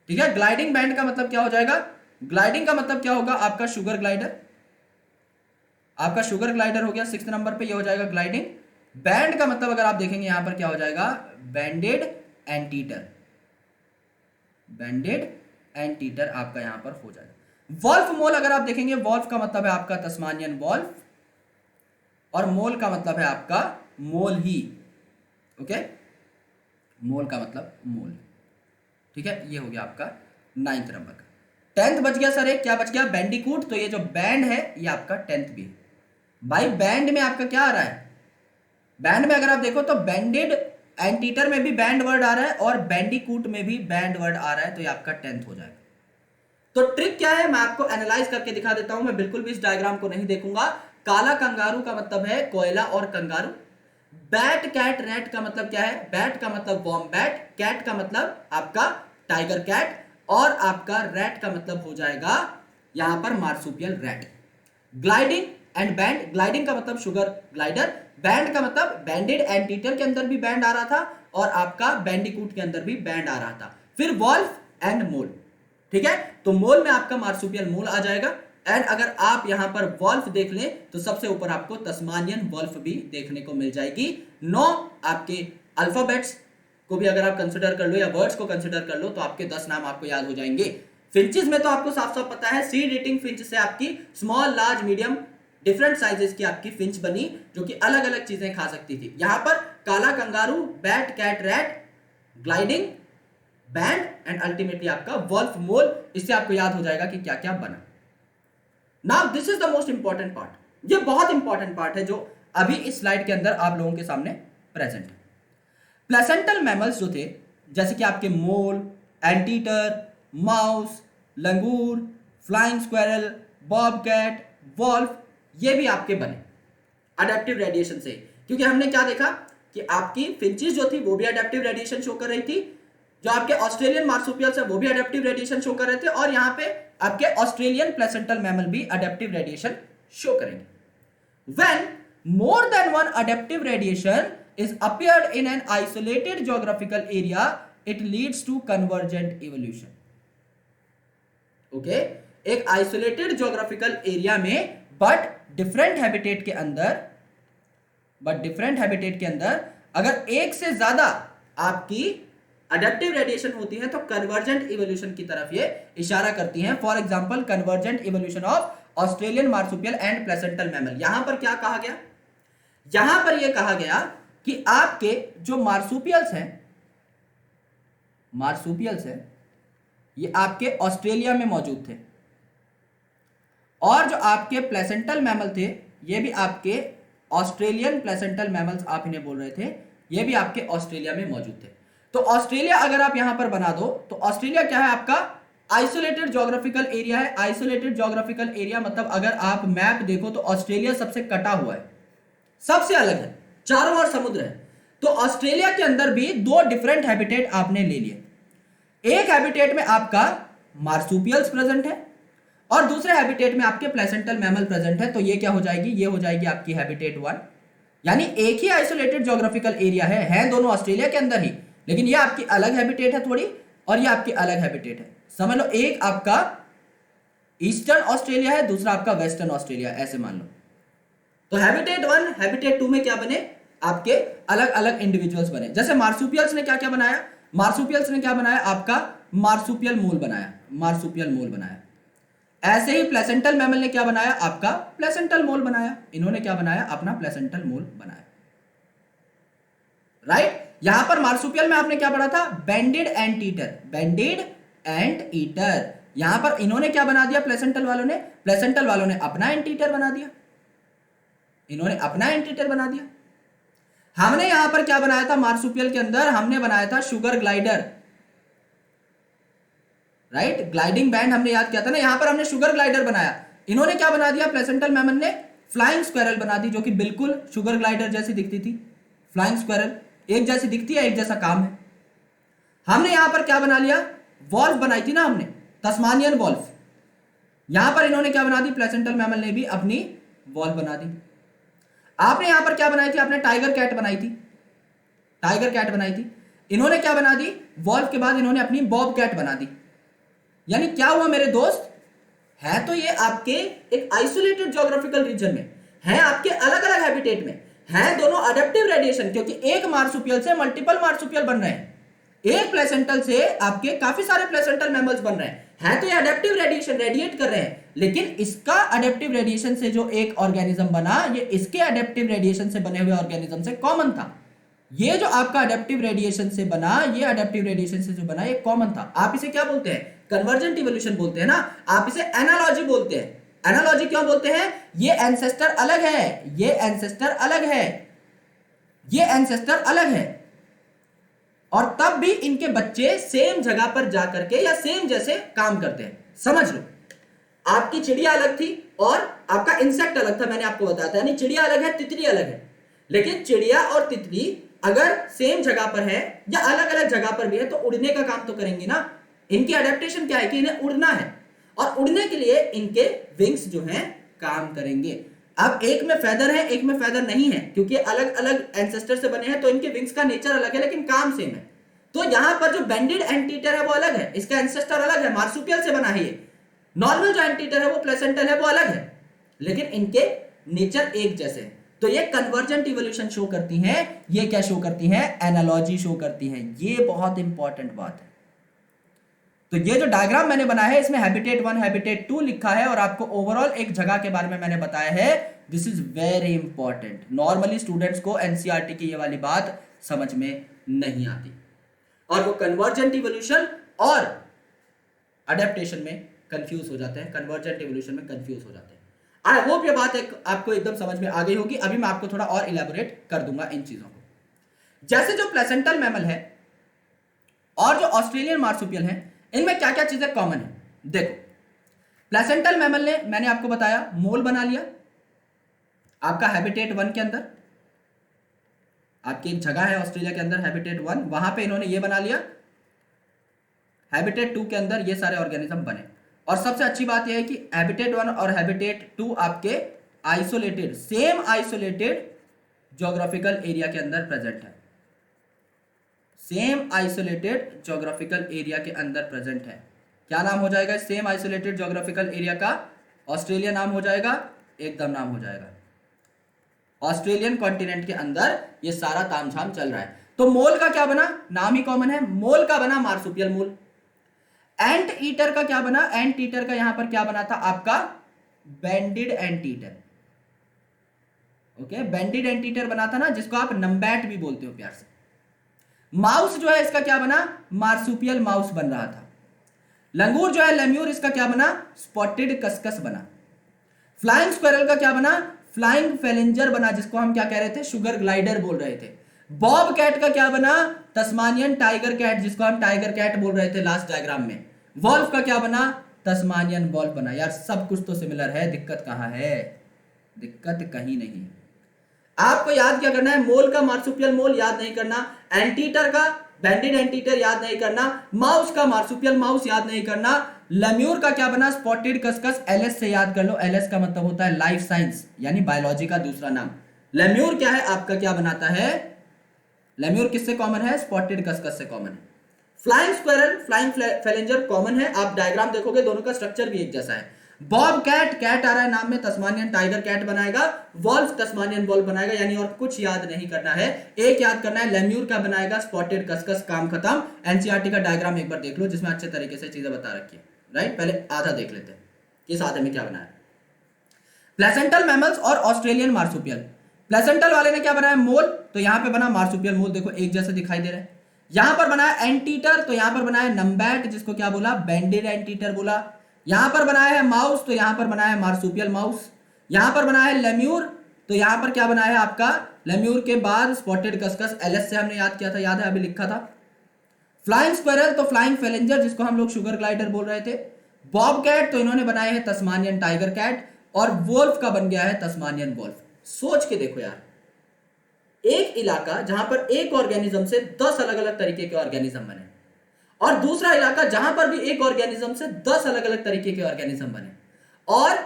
ठीक है। ग्लाइडिंग बैंड का मतलब क्या हो जाएगा, ग्लाइडिंग का मतलब क्या होगा, आपका शुगर ग्लाइडर, आपका शुगर ग्लाइडर हो गया 6 नंबर पे, ये हो जाएगा ग्लाइडिंग। बैंड का मतलब अगर आप देखेंगे यहां पर क्या हो जाएगा, बैंडेड एंटीटर, बैंडेड एंटीटर आपका यहां पर हो जाएगा। वॉल्फ मोल अगर आप देखेंगे, वॉल्फ का मतलब है आपका तस्मानियन वॉल्फ, और मोल का मतलब है आपका मोल ही, ओके, मोल का मतलब मोल, ठीक है। ये हो गया आपका 9th नंबर का। 10th बच गया सर, एक क्या बच गया, बैंडिकूट। तो ये जो बैंड है ये आपका 10th भी है भाई। बैंड में आपका क्या आ रहा है, बैंड में अगर आप देखो तो बैंडेड एंटीटर में भी बैंड वर्ड आ रहा है और बैंडिकूट में भी बैंड वर्ड आ रहा है, तो ये आपका 10th हो जाएगा। तो ट्रिक क्या है मैं आपको एनालाइज करके दिखा देता हूं, मैं बिल्कुल भी इस डायग्राम को नहीं देखूंगा। काला कंगारू का मतलब है कोयला और कंगारू। बैट कैट रैट का मतलब क्या है, बैट का मतलब वॉम्बैट, कैट का मतलब आपका टाइगर कैट, और आपका रैट का मतलब हो जाएगा यहां पर marsupial rat. Gliding and band, gliding का मतलब शुगर ग्लाइडर, बैंड का मतलब बैंडेड एंटीटर के अंदर भी बैंड आ रहा था और आपका बैंडिकूट के अंदर भी बैंड आ रहा था। फिर वॉल्फ एंड मोल, ठीक है। तो मोल में आपका मार्सुपियल मोल आ जाएगा। एंड अगर आप यहां पर वॉल्फ देख लें तो सबसे ऊपर आपको तस्मानियन वॉल्फ भी देखने को मिल जाएगी। 9 आपके अल्फाबेट्स को भी अगर आप कंसिडर कर लो या वर्ड्स को कंसिडर कर लो तो आपके 10 नाम आपको याद हो जाएंगे। फिंचेस में तो आपको साफ साफ पता है, सीड ईटिंग फिंच से आपकी small large medium different sizes की आपकी फिंच बनी जो कि अलग अलग चीजें खा सकती थी। यहां पर koala kangaroo, bat cat rat, gliding band and ultimately आपका वॉल्फ मोल, इससे आपको याद हो जाएगा कि क्या क्या बना। Now this is the most important part, ये बहुत इंपॉर्टेंट पार्ट है जो अभी इस स्लाइड के अंदर आप लोगों के सामने प्रेजेंट है। प्लेसेंटल मैमल्स जो थे, जैसे कि आपके मोल, एंटीटर, माउस, लंगूर, फ्लाइंग स्क्वेरल, बॉबकैट, वॉल्फ, ये भी आपके बने अडेप्टिव रेडिएशन से। क्योंकि हमने क्या देखा कि आपकी फिंचेस जो थी वो भी अडेप्टिव रेडिएशन शो कर रही थी, जो आपके ऑस्ट्रेलियन मार्सुपियल्स है वो भी अडेप्टिव रेडिएशन शो कर रहे थे, और यहां पे आपके ऑस्ट्रेलियन प्लेसेंटल मैमल भी अडेप्टिव रेडिएशन शो करेंगे। When more than one adaptive radiation is appeared in an isolated geographical area, it leads to convergent evolution. Okay, एक आइसोलेटेड ज्योग्राफिकल एरिया में बट डिफरेंट हैबिटेट के अंदर अगर एक से ज्यादा आपकी अडेप्टिव रेडिएशन होती है तो कन्वर्जेंट इवोल्यूशन की तरफ ये इशारा करती हैं। For example convergent evolution of Australian marsupial and placental mammal. यहां पर क्या कहा गया, यहां पर यह कहा गया कि आपके जो मार्सुपियल्स हैं ये आपके ऑस्ट्रेलिया में मौजूद थे, और जो आपके प्लेसेंटल मैमल थे ये भी आपके ऑस्ट्रेलियन प्लेसेंटल मैमल्स आप इन्हें बोल रहे थे, ये भी आपके ऑस्ट्रेलिया में मौजूद थे। तो ऑस्ट्रेलिया अगर आप यहां पर बना दो तो ऑस्ट्रेलिया क्या है, आपका आइसोलेटेड ज्योग्राफिकल एरिया है। आइसोलेटेड ज्योग्राफिकल एरिया मतलब अगर आप मैप देखो तो ऑस्ट्रेलिया सबसे कटा हुआ है, सबसे अलग है, चारों ओर समुद्र है। तो ऑस्ट्रेलिया के अंदर भी दो डिफरेंट हैबिटेट आपने ले लिए। एक हैबिटेट में आपका मार्सुपियल्स प्रेजेंट है और दूसरे हैबिटेट में आपके प्लेसेंटल मैमल प्रेजेंट है। तो ये क्या हो जाएगी, ये हो जाएगी आपकी हैबिटेट 1। यानी एक ही आइसोलेटेड ज्योग्राफिकल एरिया है दोनों ऑस्ट्रेलिया के अंदर ही, लेकिन ये आपकी अलग हैबिटेट है थोड़ी, और ये आपकी अलग हैबिटेट है। समझ लो, एक आपका ईस्टर्न ऑस्ट्रेलिया है, दूसरा आपका वेस्टर्न ऑस्ट्रेलिया, ऐसे मान लो। तो हैबिटेट 1 हैबिटेट 2 में क्या बने, आपके अलग अलग इंडिविजुअल्स बने। जैसे मार्सुपियल्स ने क्या क्या बनाया, मार्सुपियल्स ने क्या बनाया, आपका मार्सुपियल मूल बनाया, मार्सुपियल मूल बनाया। ऐसे ही प्लेसेंटल मैमल ने क्या बनाया, आपका प्लेसेंटल मोल बनाया। इन्होंने क्या बनाया, अपना प्लेसेंटल मोल बनाया। राइट, यहां पर मार्सुपियल में आपने क्या पढ़ा था, bended ant eater, bended ant eater. यहां पर इन्होंने क्या बना दिया, प्लेसेंटल वालों ने अपना एंट ईटर बना दिया, इन्होंने अपना एंट ईटर बना दिया। हमने यहां पर क्या बनाया था, मार्सुपियल के अंदर हमने बनाया था sugar glider, right, gliding band हमने याद किया था ना, यहां पर हमने शुगर ग्लाइडर बनाया। इन्होंने क्या बना दिया, प्लेसेंटल मैमल ने फ्लाइंग स्क्वेरल बना दी, जो कि बिल्कुल शुगर ग्लाइडर जैसी दिखती थी। फ्लाइंग स्क्वेरल एक जैसी दिखती है, एक जैसा काम है। हमने यहां पर क्या बना लिया, वॉल्फ बनाई थी ना हमने, तस्मानियन वॉल्फ। यहां पर इन्होंने क्या बना दी, प्लेसेंटल मैमल ने भी अपनी वॉल्फ बना दी। आपने यहां पर क्या बनाई थी, आपने टाइगर कैट बनाई थी, टाइगर कैट बनाई थी। इन्होंने क्या बना दी, वॉल्फ के बाद इन्होंने अपनी बॉब कैट बना दी। यानी क्या हुआ मेरे दोस्त, है तो ये आपके एक आइसोलेटेड ज्योग्राफिकल रीजन में, है आपके अलग अलग हैबिटेट में, है दोनों अडेप्टिव रेडिएशन, क्योंकि एक मार्सुपियल से मल्टीपल मार्सुपियल बन रहे हैं, एक प्लेसेंटल से आपके काफी सारे प्लेसेंटल मैमल्स बन रहे हैं, है तो ये अडेप्टिव रेडिएशन रेडिएट कर रहे हैं। लेकिन इसका अडेप्टिव रेडिएशन से जो एक ऑर्गेनिज्म बना, ये इसके अडेप्टिव रेडिएशन से बने हुए ऑर्गेनिज्म से कॉमन था। ये जो आपका अडेप्टिव रेडिएशन से बना, ये अडेप्टिव रेडिएशन से जो बना, ये कॉमन था। आप इसे क्या बोलते हैं, कन्वर्जेंट इवोल्यूशन बोलते हैं ना, आप इसे एनालॉजी बोलते हैं। एनालॉजी क्यों बोलते हैं, ये एंसेस्टर अलग है, ये एंसेस्टर अलग है, ये एंसेस्टर अलग है, और तब भी इनके बच्चे सेम जगह पर जाकर के या सेम जैसे काम करते हैं। समझ लो, आपकी चिड़िया अलग थी और आपका इंसेक्ट अलग था, मैंने आपको बताया था। यानी चिड़िया अलग है, तितली अलग है, लेकिन चिड़िया और तितली अगर सेम जगह पर है या अलग अलग जगह पर भी है तो उड़ने का काम तो करेंगे ना। इनकी अडेप्टेशन क्या है कि इन्हें उड़ना है, और उड़ने के लिए इनके विंग्स जो हैं काम करेंगे। अब एक में फेदर है, एक में फेदर नहीं है, क्योंकि अलग अलग एंसेस्टर से बने हैं, तो इनके विंग्स का नेचर अलग है, लेकिन काम सेम है। तो यहां पर जो बेंडेड एंटीटर है वो अलग है, इसका एंसेस्टर अलग है, मार्सुपियल से बना है ये। नॉर्मल जो एंटीटर है वो प्लेसेंटल है, वो अलग है, लेकिन इनके नेचर एक जैसे हैं। तो ये कन्वर्जेंट इवोल्यूशन शो करती हैं। ये क्या शो करती हैं, एनालॉजी शो करती हैं। ये बहुत इंपॉर्टेंट बात है। तो ये जो डायग्राम मैंने बनाया है, इसमें हैबिटेट 1 हैबिटेट 2 लिखा है, और आपको ओवरऑल एक जगह के बारे में मैंने बताया है। This is very important. Normally students को एनसीईआरटी की ये वाली बात समझ में नहीं आती, और वो कन्वर्जेंट इवोल्यूशन और अडेप्टेशन में कंफ्यूज हो जाते हैं, कन्वर्जेंट इवोल्यूशन में कंफ्यूज हो जाते हैं। आई होप ये बात आपको एकदम समझ में आ गई होगी। अभी मैं आपको थोड़ा और इलेबोरेट कर दूंगा इन चीजों को। जैसे जो प्लेसेंटल मैमल है, और जो ऑस्ट्रेलियन मार्सुपियल है इनमें क्या क्या चीजें कॉमन है। देखो, प्लेसेंटल मैमल ने मैंने आपको बताया मोल बना लिया आपका हैबिटेट 1 के अंदर। आपकी एक जगह है ऑस्ट्रेलिया के अंदर हैबिटेट 1, वहां पे इन्होंने ये बना लिया। हैबिटेट 2 के अंदर ये सारे ऑर्गेनिज्म बने। और सबसे अच्छी बात यह है कि हैबिटेट 1 और हैबिटेट 2 आपके isolated, same isolated geographical area के अंदर प्रेजेंट है। सेम आइसोलेटेड ज्योग्राफिकल एरिया के अंदर प्रेजेंट है। क्या नाम हो जाएगा सेम आइसोलेटेड ज्योग्राफिकल एरिया का? ऑस्ट्रेलिया नाम हो जाएगा, एकदम नाम हो जाएगा। ऑस्ट्रेलियन कॉन्टिनेंट के अंदर ये सारा तामझाम चल रहा है। तो मोल का क्या बना? नाम ही कॉमन है। मोल का बना मार्सुपियल मोल। एंट ईटर का क्या बना? एंट ईटर का यहां पर क्या बना था आपका? Banded anteater. Okay, banded anteater बना था ना, जिसको आप नम्बैट भी बोलते हो प्यार से। माउस जो है इसका क्या बना? मार्सुपियल माउस बन रहा था। लंगूर जो है लेम्यूर, इसका क्या बना? स्पॉटेड कस्कस बना। फ्लाइंग स्क्वेरल का क्या बना? फ्लाइंग फेलेंजर बना, जिसको हम क्या कह रहे थे? शुगर ग्लाइडर बोल रहे थे। बॉब कैट का क्या बना? तस्मानियन टाइगर कैट, जिसको हम टाइगर कैट बोल रहे थे लास्ट डायग्राम में। वॉल्फ का क्या बना? तस्मानियन वॉल्फ बना। यार सब कुछ तो सिमिलर है, दिक्कत कहां है? दिक्कत कहीं नहीं। आपको याद क्या करना है? मोल का मार्सुपियल मोल याद नहीं करना, एंटीटर का बैंडेड एंटीटर याद नहीं करना, माउस का मार्सुपियल माउस याद नहीं करना, लेम्यूर का क्या बना? Spotted cuscus. एलएस से याद कर लो, एलएस का मतलब होता है लाइफ साइंस यानी बायोलॉजी का दूसरा नाम। लेम्यूर क्या है आपका? क्या बनाता है? लेम्यूर किससे कॉमन है? स्पॉटेड कस्कस से कॉमन है। फ्लाइंग स्क्वेरल, फ्लाइंग फेलेंजर कॉमन है। आप डायग्राम देखोगे दोनों का स्ट्रक्चर भी एक जैसा है। बॉब कैट, कैट आ रहा है नाम में, तस्मानियन टाइगर कैट बनाएगा। वॉल्फ तस्मानियन वॉल्फ बनाएगा, यानी और कुछ याद नहीं करना है, एक याद करना है, लेम्यूर का बनाएगा स्पॉटेड कस्कस। काम खत्म। एनसीईआरटी का डायग्राम एक बार देख लो, जिसमें अच्छे तरीके से चीजें बता रखी है। राइट, पहले आधा देख लेते हैं कि इस आधे में क्या बनाया। प्लेसेंटल मैमल्स और ऑस्ट्रेलियन मार्सुपियल। प्लेसेंटल वाले ने क्या बनाया? मोल। तो यहां पे बना मार्सुपियल मोल, देखो एक जैसे दिखाई दे रहा है। यहां पर बनाया एंटीटर, तो यहां पर बनाया नम्बैट, जिसको क्या बोला? बैंडेड एंटीटर बोला। यहां पर बनाया है माउस, तो यहां पर बनाया है मार्सुपियल माउस। यहां पर बनाया है लेम्यूर, तो यहां पर क्या बनाया है आपका? लेम्यूर के बाद स्पॉटेड कस्कस। एलएस से हमने याद किया था, याद है अभी लिखा था। फ्लाइंग स्क्वेरल तो फ्लाइंग फेलेंजर, जिसको हम लोग शुगर ग्लाइडर बोल रहे थे। बॉब कैट तो इन्होंने बनाए हैं तस्मानियन टाइगर कैट। और वोल्फ का बन गया है तस्मानियन वोल्फ। सोच के देखो यार, एक इलाका जहां पर एक ऑर्गेनिज्म से 10 अलग अलग तरीके के ऑर्गेनिज्म बने, और दूसरा इलाका जहां पर भी एक ऑर्गेनिज्म से 10 अलग अलग तरीके के ऑर्गेनिज्म बने, और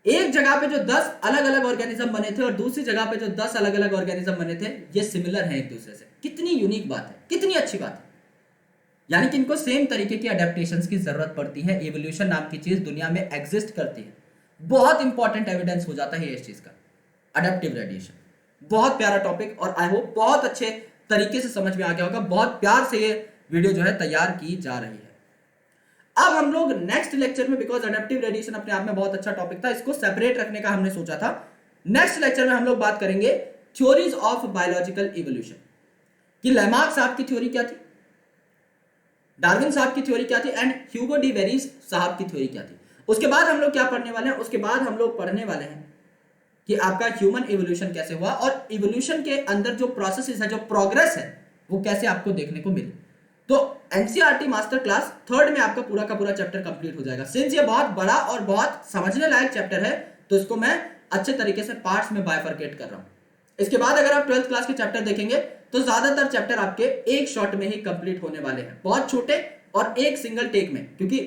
एक जगह पे जो 10 अलग अलग ऑर्गेनिज्म बने थे और दूसरी जगह पे जो 10 अलग अलग ऑर्गेनिज्म बने थे, ये सिमिलर हैं एक दूसरे से। कितनी यूनिक बात है, कितनी अच्छी बात है। यानी कि इनको सेम तरीके की अडेप्टेशंस की जरूरत पड़ती है। एवोल्यूशन नाम की चीज दुनिया में एग्जिस्ट करती है। बहुत इंपॉर्टेंट एविडेंस हो जाता है इस चीज का, अडेप्टिव रेडिएशन। बहुत प्यारा टॉपिक, और आई होप बहुत अच्छे तरीके से समझ में आ गया होगा। बहुत प्यार से ये वीडियो जो है तैयार की जा रही है। अब हम लोग नेक्स्ट लेक्चर में, बिकॉज अडेप्टिव रेडिएशन अपने आप में बहुत अच्छा टॉपिक था, इसको सेपरेट रखने का हमने सोचा था। नेक्स्ट लेक्चर में हम लोग बात करेंगे थ्योरीज ऑफ बायोलॉजिकल इवोल्यूशन, कि लैमार्क साहब की थ्योरी क्या थी, डार्विन साहब की थ्योरी क्या थी, एंड ह्यूगो डी वेरीज साहब की थ्योरी क्या थी। उसके बाद हम लोग क्या पढ़ने वाले हैं? उसके बाद हम लोग पढ़ने वाले हैं कि आपका ह्यूमन इवोल्यूशन कैसे हुआ, और इवोल्यूशन के अंदर जो प्रोसेस है, जो प्रोग्रेस है, वो कैसे आपको देखने को मिली। तो एनसीईआरटी मास्टर क्लास 3rd में आपका पूरा का पूरा चैप्टर कंप्लीट हो जाएगा। सिंस ये बहुत बड़ा और बहुत समझने लायक चैप्टर है, तो इसको मैं अच्छे तरीके से पार्ट्स में बाइफरकेट कर रहा हूं। इसके बाद अगर आप 12th क्लास के चैप्टर देखेंगे तो ज्यादातर चैप्टर आपके एक शॉट में ही कंप्लीट होने वाले हैं, बहुत छोटे और एक सिंगल टेक में, क्योंकि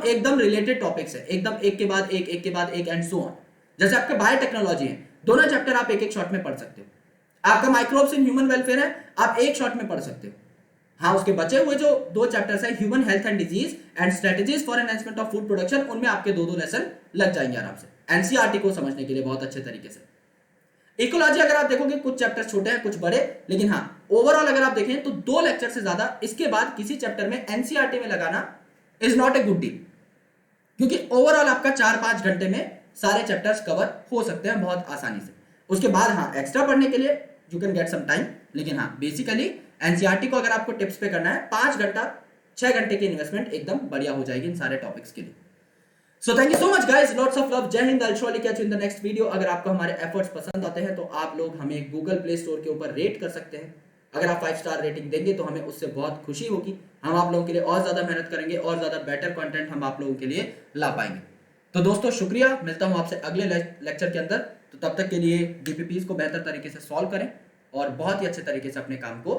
एकदम रिलेटेड टॉपिक्स है, एकदम एक के बाद एक के बाद एक, एंड सो ऑन। जैसे आपके बायोटेक्नोलॉजी है, दोनों चैप्टर आप एक एक शॉट में पढ़ सकते हो। आपका माइक्रोब्स इन ह्यूमन वेलफेयर है, आप एक शॉट में पढ़ सकते हो। हाँ, उसके बचे हुए जो 2 चैप्टर्स है, human health and disease and strategies for enhancement of food production, उनमें आपके 2-2 लेसन लग जाएंगे आराम से, एनसीईआरटी को समझने के लिए बहुत अच्छे तरीके से। इकोलॉजी अगर आप देखोगे, कुछ चैप्टर छोटे हैं कुछ बड़े, लेकिन हाँ ओवरऑल अगर आप देखें तो 2 लेक्चर से ज्यादा इसके बाद किसी चैप्टर में एनसीईआरटी में लगाना is not a good deal, क्योंकि ओवरऑल आपका 4-5 घंटे में सारे चैप्टर्स कवर हो सकते हैं बहुत आसानी से। उसके बाद हाँ एक्स्ट्रा पढ़ने के लिए you can get some time, लेकिन हाँ बेसिकली एनसीईआरटी को अगर आपको टिप्स पे करना है, 5 घंटा 6 घंटे की इन्वेस्टमेंट एकदम बढ़िया हो जाएगी इन सारे टॉपिक्स के लिए। So thank you so much guys, lots of love, जय हिंद, I will surely catch you in the next video. अगर आपको हमारे एफर्ट्स पसंद आते हैं तो आप लोग हमें गूगल प्ले स्टोर के ऊपर रेट कर सकते हैं, अगर आप 5 स्टार रेटिंग देंगे तो हमें उससे बहुत खुशी होगी, हम आप लोगों के लिए और ज़्यादा मेहनत करेंगे और ज़्यादा बेटर कंटेंट हम आप लोगों के लिए ला पाएंगे। तो दोस्तों शुक्रिया, मिलता हूँ आपसे अगले लेक्चर के अंदर। तो तब तक के लिए डीपीपीज को बेहतर तरीके से सॉल्व करें और बहुत ही अच्छे तरीके से अपने काम को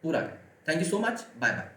पूरा करें। Thank you so much, bye bye.